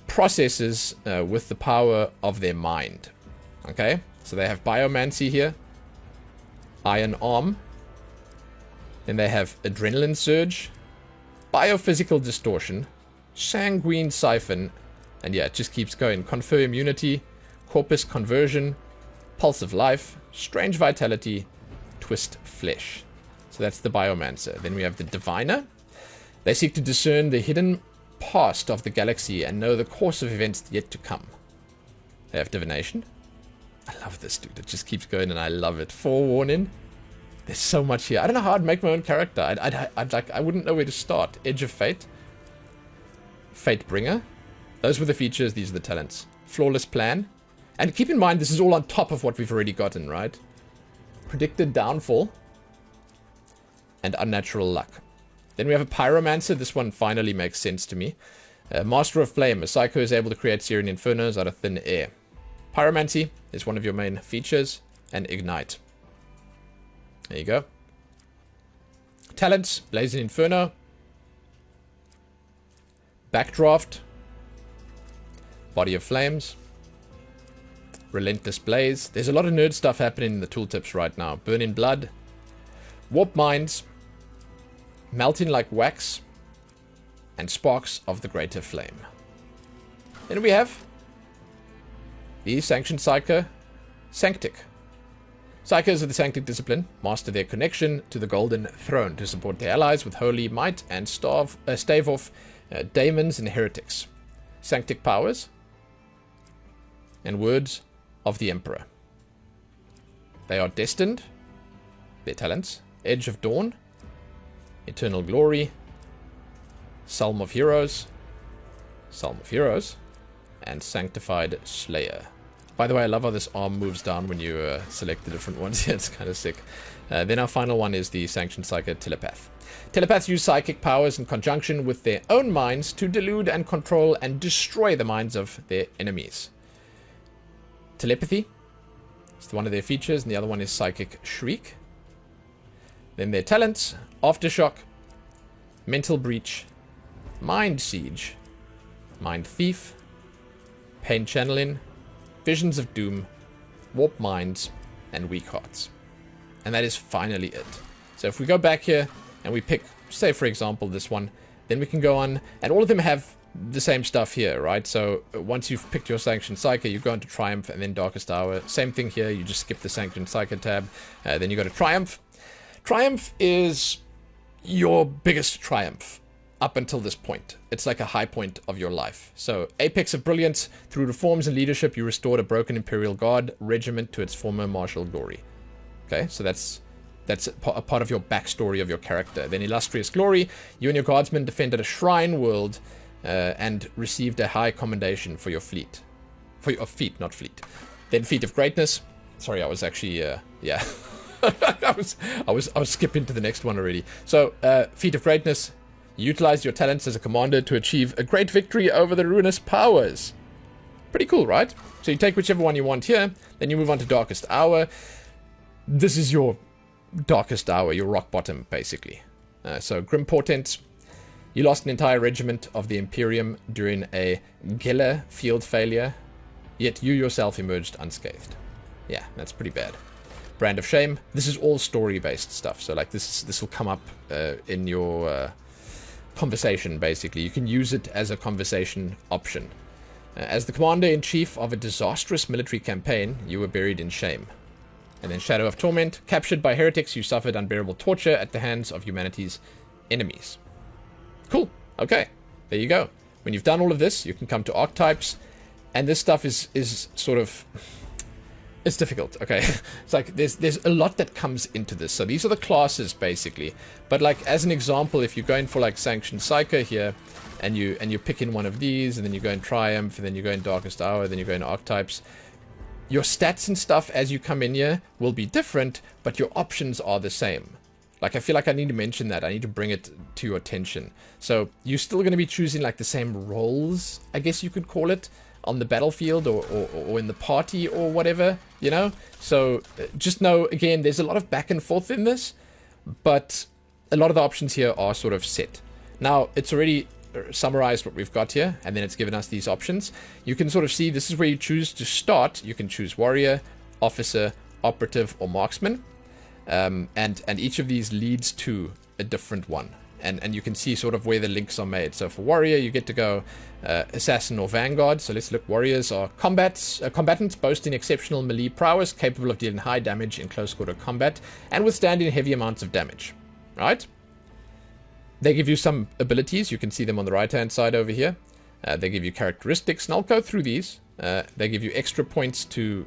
processes with the power of their mind. Okay? So they have Biomancy here. Iron Arm. Then they have Adrenaline Surge. Biophysical Distortion. Sanguine Siphon. And yeah, it just keeps going. Confer Immunity, Corpus Conversion, Pulse of Life, Strange Vitality, Twist Flesh. So that's the Biomancer. Then we have the Diviner. They seek to discern the hidden past of the galaxy and know the course of events yet to come. They have Divination. I love this, dude. It just keeps going and I love it. Forewarning. There's so much here. I don't know how I'd make my own character. I wouldn't know where to start. Edge of Fate. Fatebringer. Those were the features, these are the talents. Flawless Plan. And keep in mind, this is all on top of what we've already gotten, right? Predicted Downfall. And Unnatural Luck. Then we have a Pyromancer. This one finally makes sense to me. Master of Flame. A psycho is able to create Syrian Infernos out of thin air. Pyromancy is one of your main features. And Ignite. There you go. Talents. Blazing Inferno. Backdraft. Body of Flames. Relentless Blaze. There's a lot of nerd stuff happening in the tooltips right now. Burning Blood. Warp Minds. Melting Like Wax. and sparks of the greater flame. Then we have the Sanctioned Psyker Sanctic. Psychers of the Sanctic discipline master their connection to the Golden Throne to support their allies with holy might and stave off daemons and heretics. Sanctic powers and words of the Emperor. They are destined, their talents, Edge of Dawn, Eternal Glory, Psalm of Heroes, and Sanctified Slayer. By the way, I love how this arm moves down when you select the different ones. It's kind of sick. Then our final one is the Sanctioned Psyker Telepath. Telepaths use psychic powers in conjunction with their own minds to delude and control and destroy the minds of their enemies. Telepathy is one of their features, and the other one is Psychic Shriek. Then their talents, Aftershock, Mental Breach, Mind Siege, Mind Thief, Pain Channeling, Visions of Doom, Warp Minds, and Weak Hearts. And that is finally it. So if we go back here and we pick, say for example, this one, then we can go on, and all of them have the same stuff here, right? So once you've picked your Sanctioned Psyker, you go into Triumph and then Darkest Hour. Same thing here, you just skip the Sanctioned Psyker tab, then you go to Triumph. Triumph is your biggest triumph up until this point. It's like a high point of your life. So, apex of brilliance, through reforms and leadership, you restored a broken Imperial Guard regiment to its former martial glory. Okay, so that's a part of your backstory of your character. Then illustrious glory, you and your guardsmen defended a shrine world and received a high commendation for your fleet. For your feet, not fleet. Then feat of greatness. Sorry, I was actually, yeah. I was skipping to the next one already. So, feat of greatness. You utilize your talents as a commander to achieve a great victory over the ruinous powers. Pretty cool, right? So you take whichever one you want here, then you move on to Darkest Hour. This is your Darkest Hour, your rock bottom, basically. So Grim Portents. You lost an entire regiment of the Imperium during a Geller field failure, yet you yourself emerged unscathed. Yeah, that's pretty bad. Brand of Shame. This is all story-based stuff, so like this will come up in your conversation, basically. You can use it as a conversation option. As the commander-in-chief of a disastrous military campaign, you were buried in shame. And then Shadow of Torment. Captured by heretics, you suffered unbearable torture at the hands of humanity's enemies. Cool. Okay. There you go. When you've done all of this, you can come to Archetypes, and this stuff is sort of... It's difficult, okay? It's like there's a lot that comes into this. So these are the classes, basically. But like, as an example, if you're going for like Sanctioned Psyker here, and you pick in one of these, and then you go in Triumph, and then you go in Darkest Hour, then you go in Archetypes, your stats and stuff as you come in here will be different, but your options are the same. Like, I feel like I need to mention that. I need to bring it to your attention. So you're still going to be choosing like the same roles, I guess you could call it, on the battlefield or in the party or whatever, you know? So just know, again, there's a lot of back and forth in this, but a lot of the options here are sort of set. Now, it's already summarized what we've got here, and then it's given us these options. You can sort of see this is where you choose to start. You can choose warrior, officer, operative, or marksman. And each of these leads to a different one. And you can see sort of where the links are made. So for warrior, you get to go assassin or vanguard. So let's look. Warriors are combatants boasting exceptional melee prowess, capable of dealing high damage in close quarter combat, and withstanding heavy amounts of damage. Right? They give you some abilities. You can see them on the right-hand side over here. They give you characteristics, and I'll go through these. They give you extra points to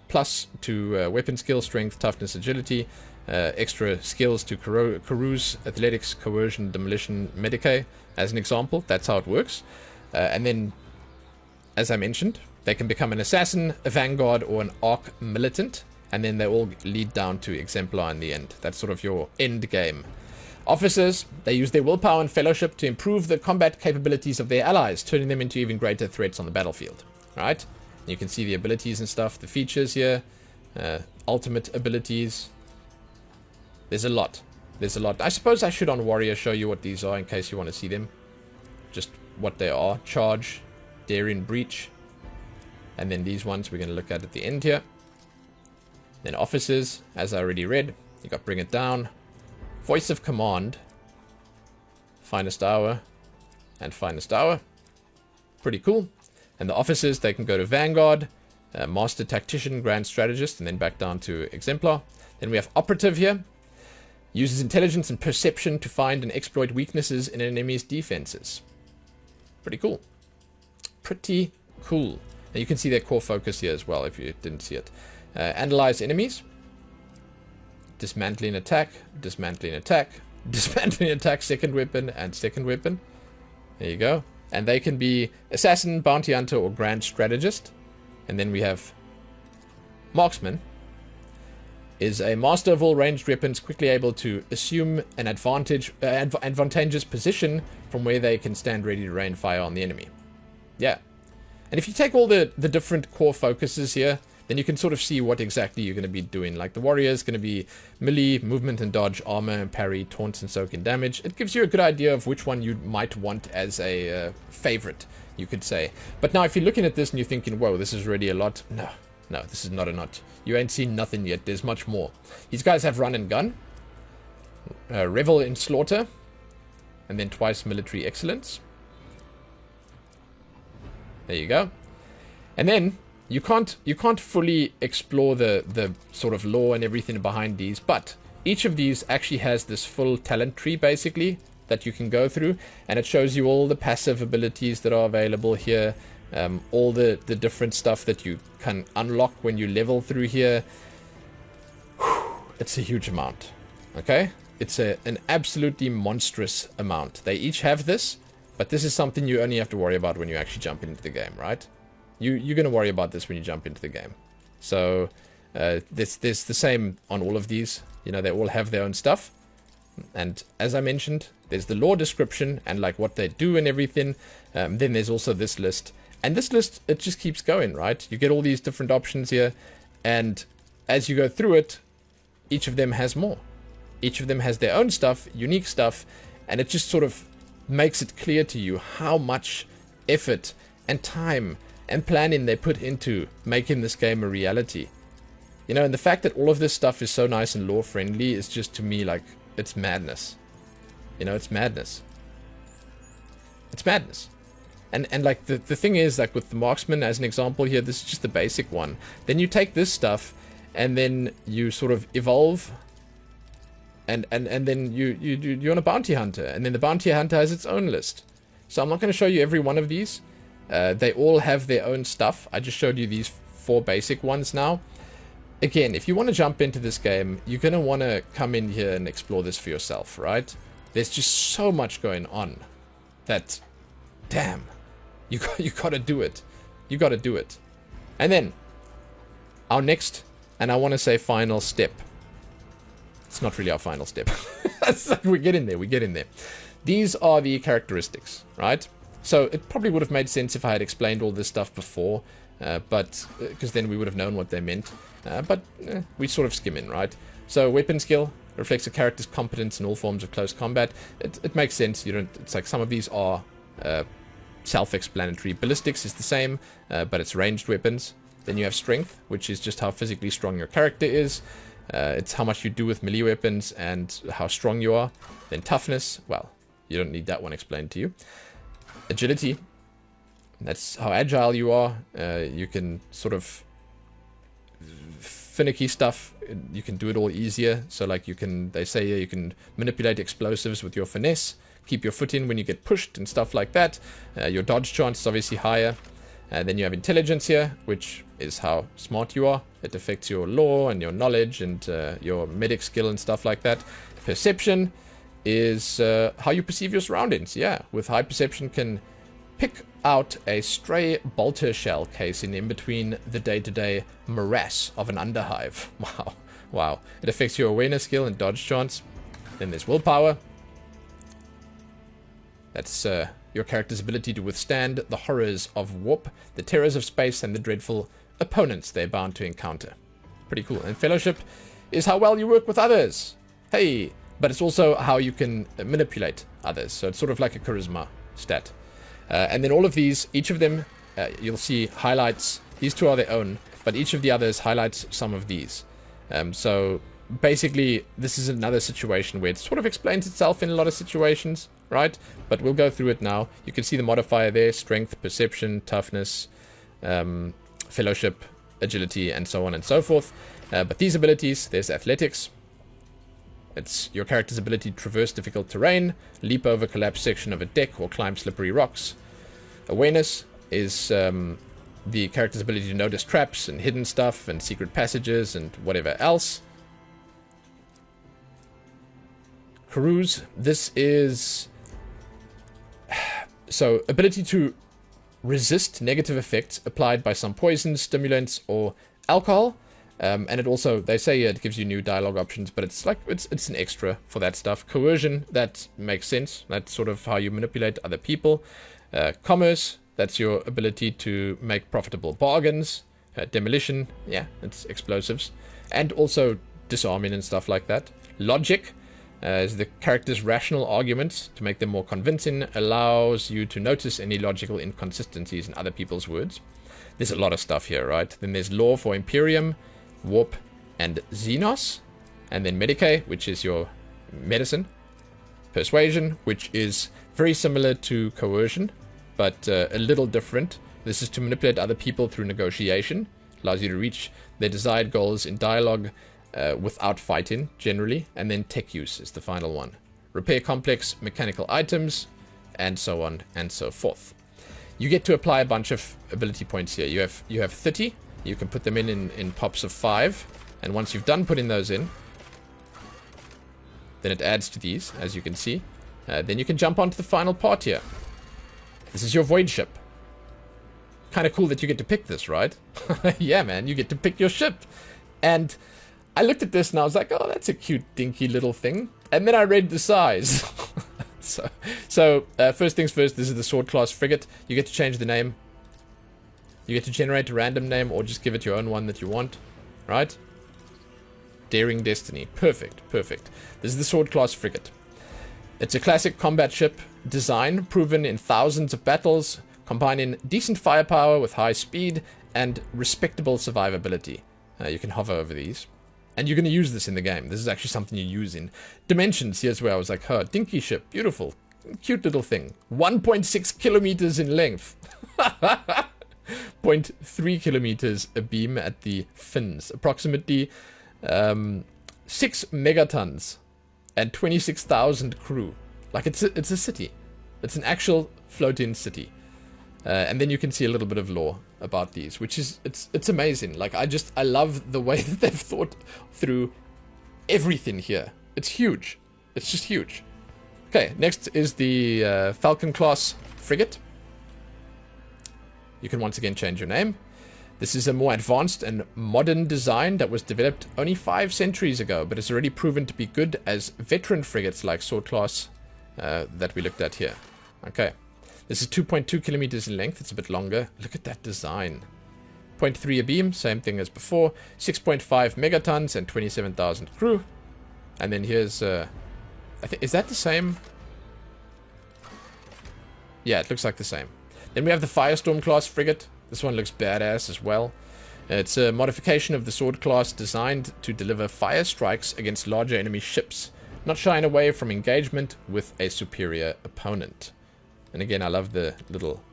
plus to weapon skill, strength, toughness, agility. Extra skills to carouse, athletics, coercion, demolition, medicae, as an example. That's how it works. And then, as I mentioned, they can become an assassin, a vanguard, or an arc militant, and then they all lead down to exemplar in the end. That's sort of your end game. Officers, they use their willpower and fellowship to improve the combat capabilities of their allies, turning them into even greater threats on the battlefield. Right? You can see the abilities and stuff, the features here, ultimate abilities. There's a lot. There's a lot. I suppose I should on Warrior show you what these are in case you want to see them. Just what they are. Charge, Daring Breach. And then these ones we're going to look at the end here. Then Officers, as I already read. You got Bring It Down. Voice of Command. Finest Hour. and finest hour. Pretty cool. And the officers, they can go to Vanguard, Master Tactician, Grand Strategist, and then back down to Exemplar. Then we have Operative here. Uses intelligence and perception to find and exploit weaknesses in an enemy's defenses. Pretty cool. Pretty cool. And you can see their core focus here as well, if you didn't see it. Analyze enemies. Dismantling attack. Dismantling attack. Dismantling attack, second weapon, and second weapon. There you go. And they can be Assassin, Bounty Hunter, or Grand Strategist. And then we have Marksman. Is a master of all ranged weapons, quickly able to assume an advantageous position from where they can stand ready to rain fire on the enemy. Yeah. And if you take all the different core focuses here, then you can sort of see what exactly you're going to be doing. Like the warrior is going to be melee, movement and dodge, armor and parry, taunts and soak in damage. It gives you a good idea of which one you might want as a favorite, you could say. But now if you're looking at this and you're thinking, whoa, this is already a lot. No, this is not a lot. You ain't seen nothing yet. There's much more. These guys have run and gun, revel in slaughter, and then twice military excellence. There you go. And then you can't fully explore the sort of lore and everything behind these, but each of these actually has this full talent tree basically that you can go through, and it shows you all the passive abilities that are available here, all the different stuff that you can unlock when you level through here. It's a huge amount. Okay, it's an absolutely monstrous amount. They each have this, but this is something you only have to worry about when you actually jump into the game, right? You're going to worry about this when you jump into the game. So there's the same on all of these. You know, they all have their own stuff. And as I mentioned, there's the lore description and like what they do and everything. Then there's also this list. And this list, it just keeps going, right? You get all these different options here. And as you go through it, each of them has more. Each of them has their own stuff, unique stuff. And it just sort of makes it clear to you how much effort and time and planning they put into making this game a reality. You know, and the fact that all of this stuff is so nice and lore friendly is just, to me, like, it's madness. You know, it's madness. It's madness. And like, the thing is, like, with the marksman, as an example here, this is just the basic one. Then you take this stuff, and then you sort of evolve, and then you're on a bounty hunter, and then the bounty hunter has its own list. So I'm not going to show you every one of these. They all have their own stuff. I just showed you these 4 basic ones now. Again, if you want to jump into this game, you're going to want to come in here and explore this for yourself, right? There's just so much going on that, damn, you got to do it. You got to do it. And then, our next, and I want to say final step. It's not really our final step. We get in there. These are the characteristics, right? So it probably would have made sense if I had explained all this stuff before, but because then we would have known what they meant. But we sort of skim in, right? So weapon skill reflects a character's competence in all forms of close combat. It makes sense. You don't. It's like some of these are self-explanatory. Ballistics is the same, but it's ranged weapons. Then you have strength, which is just how physically strong your character is. It's how much you do with melee weapons and how strong you are. Then toughness. Well, you don't need that one explained to you. Agility. That's how agile you are. You can sort of finicky stuff. You can do it all easier. So like they say you can manipulate explosives with your finesse, keep your foot in when you get pushed and stuff like that. Your dodge chance is obviously higher. Then you have intelligence here, which is how smart you are. It affects your lore and your knowledge and your medic skill and stuff like that. Perception is how you perceive your surroundings. Yeah, with high perception can pick out a stray bolter shell casing in between the day-to-day morass of an underhive. Wow. It affects your awareness skill and dodge chance. Then there's willpower. That's your character's ability to withstand the horrors of warp, the terrors of space, and the dreadful opponents they're bound to encounter. Pretty cool. And fellowship is how well you work with others. Hey! But it's also how you can manipulate others. So it's sort of like a charisma stat. And then all of these, each of them, you'll see highlights. These 2 are their own, but each of the others highlights some of these. So basically, this is another situation where it sort of explains itself in a lot of situations, right? But we'll go through it now. You can see the modifier there: strength, perception, toughness, fellowship, agility, and so on and so forth. But these abilities, there's athletics. It's your character's ability to traverse difficult terrain, leap over collapsed section of a deck, or climb slippery rocks. Awareness is the character's ability to notice traps and hidden stuff and secret passages and whatever else. Carouse, this is... So, ability to resist negative effects applied by some poisons, stimulants, or alcohol. And it also, they say it gives you new dialogue options, but it's like, it's an extra for that stuff. Coercion, that makes sense. That's sort of how you manipulate other people. Commerce, that's your ability to make profitable bargains. Demolition, yeah, it's explosives. And also disarming and stuff like that. Logic is the character's rational arguments to make them more convincing. Allows you to notice any logical inconsistencies in other people's words. There's a lot of stuff here, right? Then there's law for Imperium, warp, and Xenos. And then Medicae, which is your medicine. Persuasion, which is very similar to coercion, but a little different. This is to manipulate other people through negotiation. Allows you to reach their desired goals in dialogue without fighting, generally. And then tech use is the final one. Repair complex mechanical items, and so on and so forth. You get to apply a bunch of ability points here. You have 30. You can put them in pops of 5. And once you've done putting those in, then it adds to these, as you can see. Then you can jump onto the final part here. This is your Voidship. Kind of cool that you get to pick this, right? Yeah, man, you get to pick your ship. And I looked at this and I was like, oh, that's a cute, dinky little thing. And then I read the size. So first things first, this is the Sword Class Frigate. You get to change the name. You get to generate a random name or just give it your own one that you want, right? Daring Destiny. Perfect, perfect. This is the Sword Class Frigate. It's a classic combat ship design, proven in thousands of battles, combining decent firepower with high speed and respectable survivability. You can hover over these. And you're going to use this in the game. This is actually something you use in Dimensions. Here's where I was like, her dinky ship, beautiful, cute little thing. 1.6 kilometers in length. 0.3 kilometers abeam at the fins. Approximately 6 megatons and 26,000 crew. Like it's a city. It's an actual floating city. And then you can see a little bit of lore about these, which is it's amazing. Like I love the way that they've thought through everything here. It's huge. It's just huge. Okay, next is the Falcon class frigate. You can once again change your name. This is a more advanced and modern design that was developed only 5 centuries ago, but it's already proven to be good as veteran frigates like Sword Class that we looked at here. Okay. This is 2.2 kilometers in length. It's a bit longer. Look at that design. 0.3 abeam, same thing as before. 6.5 megatons and 27,000 crew. And then here's... I think is that the same? Yeah, it looks like the same. Then we have the Firestorm class frigate. This one looks badass as well. It's a modification of the Sword class designed to deliver fire strikes against larger enemy ships, not shying away from engagement with a superior opponent. And again, I love the little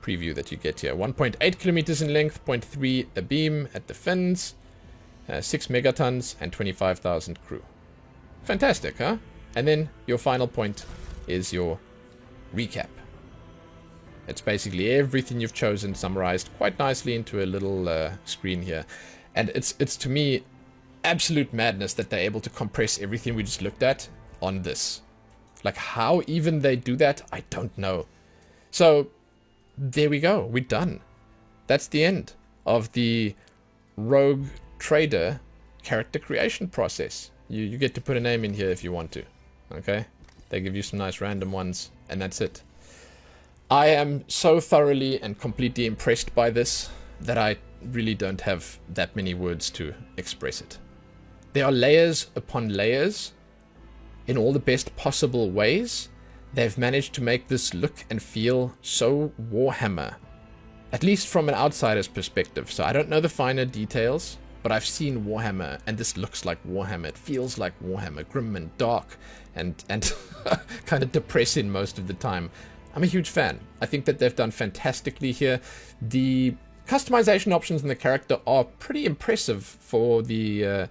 preview that you get here. 1.8 kilometers in length, 0.3 abeam at the fins, 6 megatons, and 25,000 crew. Fantastic, huh? And then your final point is your recap. It's basically everything you've chosen summarized quite nicely into a little screen here. And it's to me absolute madness that they're able to compress everything we just looked at on this. Like, how even they do that, I don't know. So, there we go. We're done. That's the end of the Rogue Trader character creation process. You get to put a name in here if you want to. Okay? They give you some nice random ones, and that's it. I am so thoroughly and completely impressed by this that I really don't have that many words to express it. There are layers upon layers. In all the best possible ways, they've managed to make this look and feel so Warhammer. At least from an outsider's perspective. So I don't know the finer details, but I've seen Warhammer, and this looks like Warhammer. It feels like Warhammer, grim and dark, and kind of depressing most of the time. I'm a huge fan. I think that they've done fantastically here. The customization options in the character are pretty impressive for the,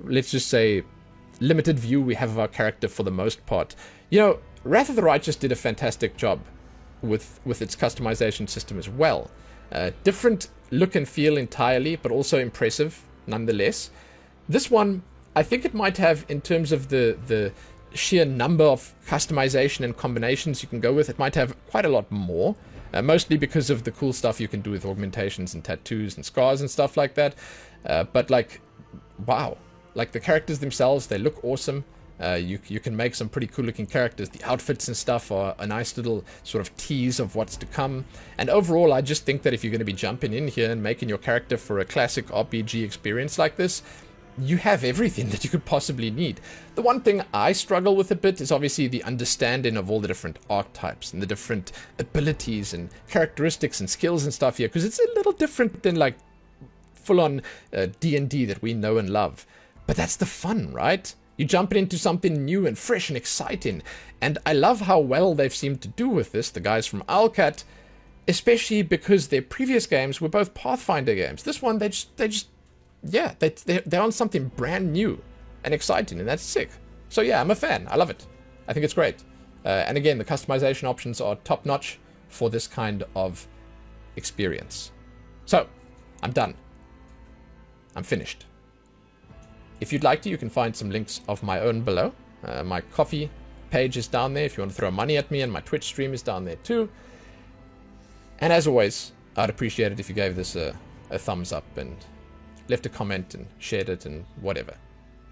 let's just say, limited view we have of our character for the most part. You know, Wrath of the Righteous did a fantastic job with its customization system as well. Different look and feel entirely, but also impressive nonetheless. This one, I think it might have, in terms of the sheer number of customization and combinations you can go with, it might have quite a lot more. Mostly because of the cool stuff you can do with augmentations and tattoos and scars and stuff like that. But like, wow. Like the characters themselves, they look awesome. You can make some pretty cool looking characters. The outfits and stuff are a nice little sort of tease of what's to come. And overall, I just think that if you're going to be jumping in here and making your character for a classic RPG experience like this, you have everything that you could possibly need. The one thing I struggle with a bit is obviously the understanding of all the different archetypes and the different abilities and characteristics and skills and stuff here, because it's a little different than like full-on D&D that we know and love. But that's the fun, right? You're jumping into something new and fresh and exciting. And I love how well they've seemed to do with this, the guys from Owlcat, especially because their previous games were both Pathfinder games. This one, they're on something brand new and exciting, and that's sick. So yeah, I'm a fan. I love it. I think it's great. And again, the customization options are top-notch for this kind of experience. So, I'm done. I'm finished. If you'd like to, you can find some links of my own below. My Ko-fi page is down there if you want to throw money at me, and my Twitch stream is down there too. And as always, I'd appreciate it if you gave this a thumbs up and left a comment and shared it and whatever.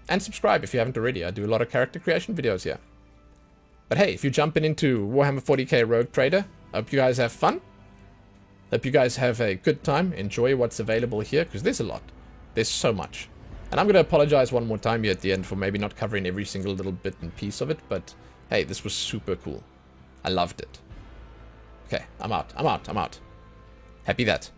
And subscribe if you haven't already. I do a lot of character creation videos here. But hey, if you're jumping into Warhammer 40k Rogue Trader, I hope you guys have fun. Hope you guys have a good time. Enjoy what's available here, because there's a lot. There's so much. And I'm going to apologize one more time here at the end for maybe not covering every single little bit and piece of it, but hey, this was super cool. I loved it. Okay, I'm out. Happy that.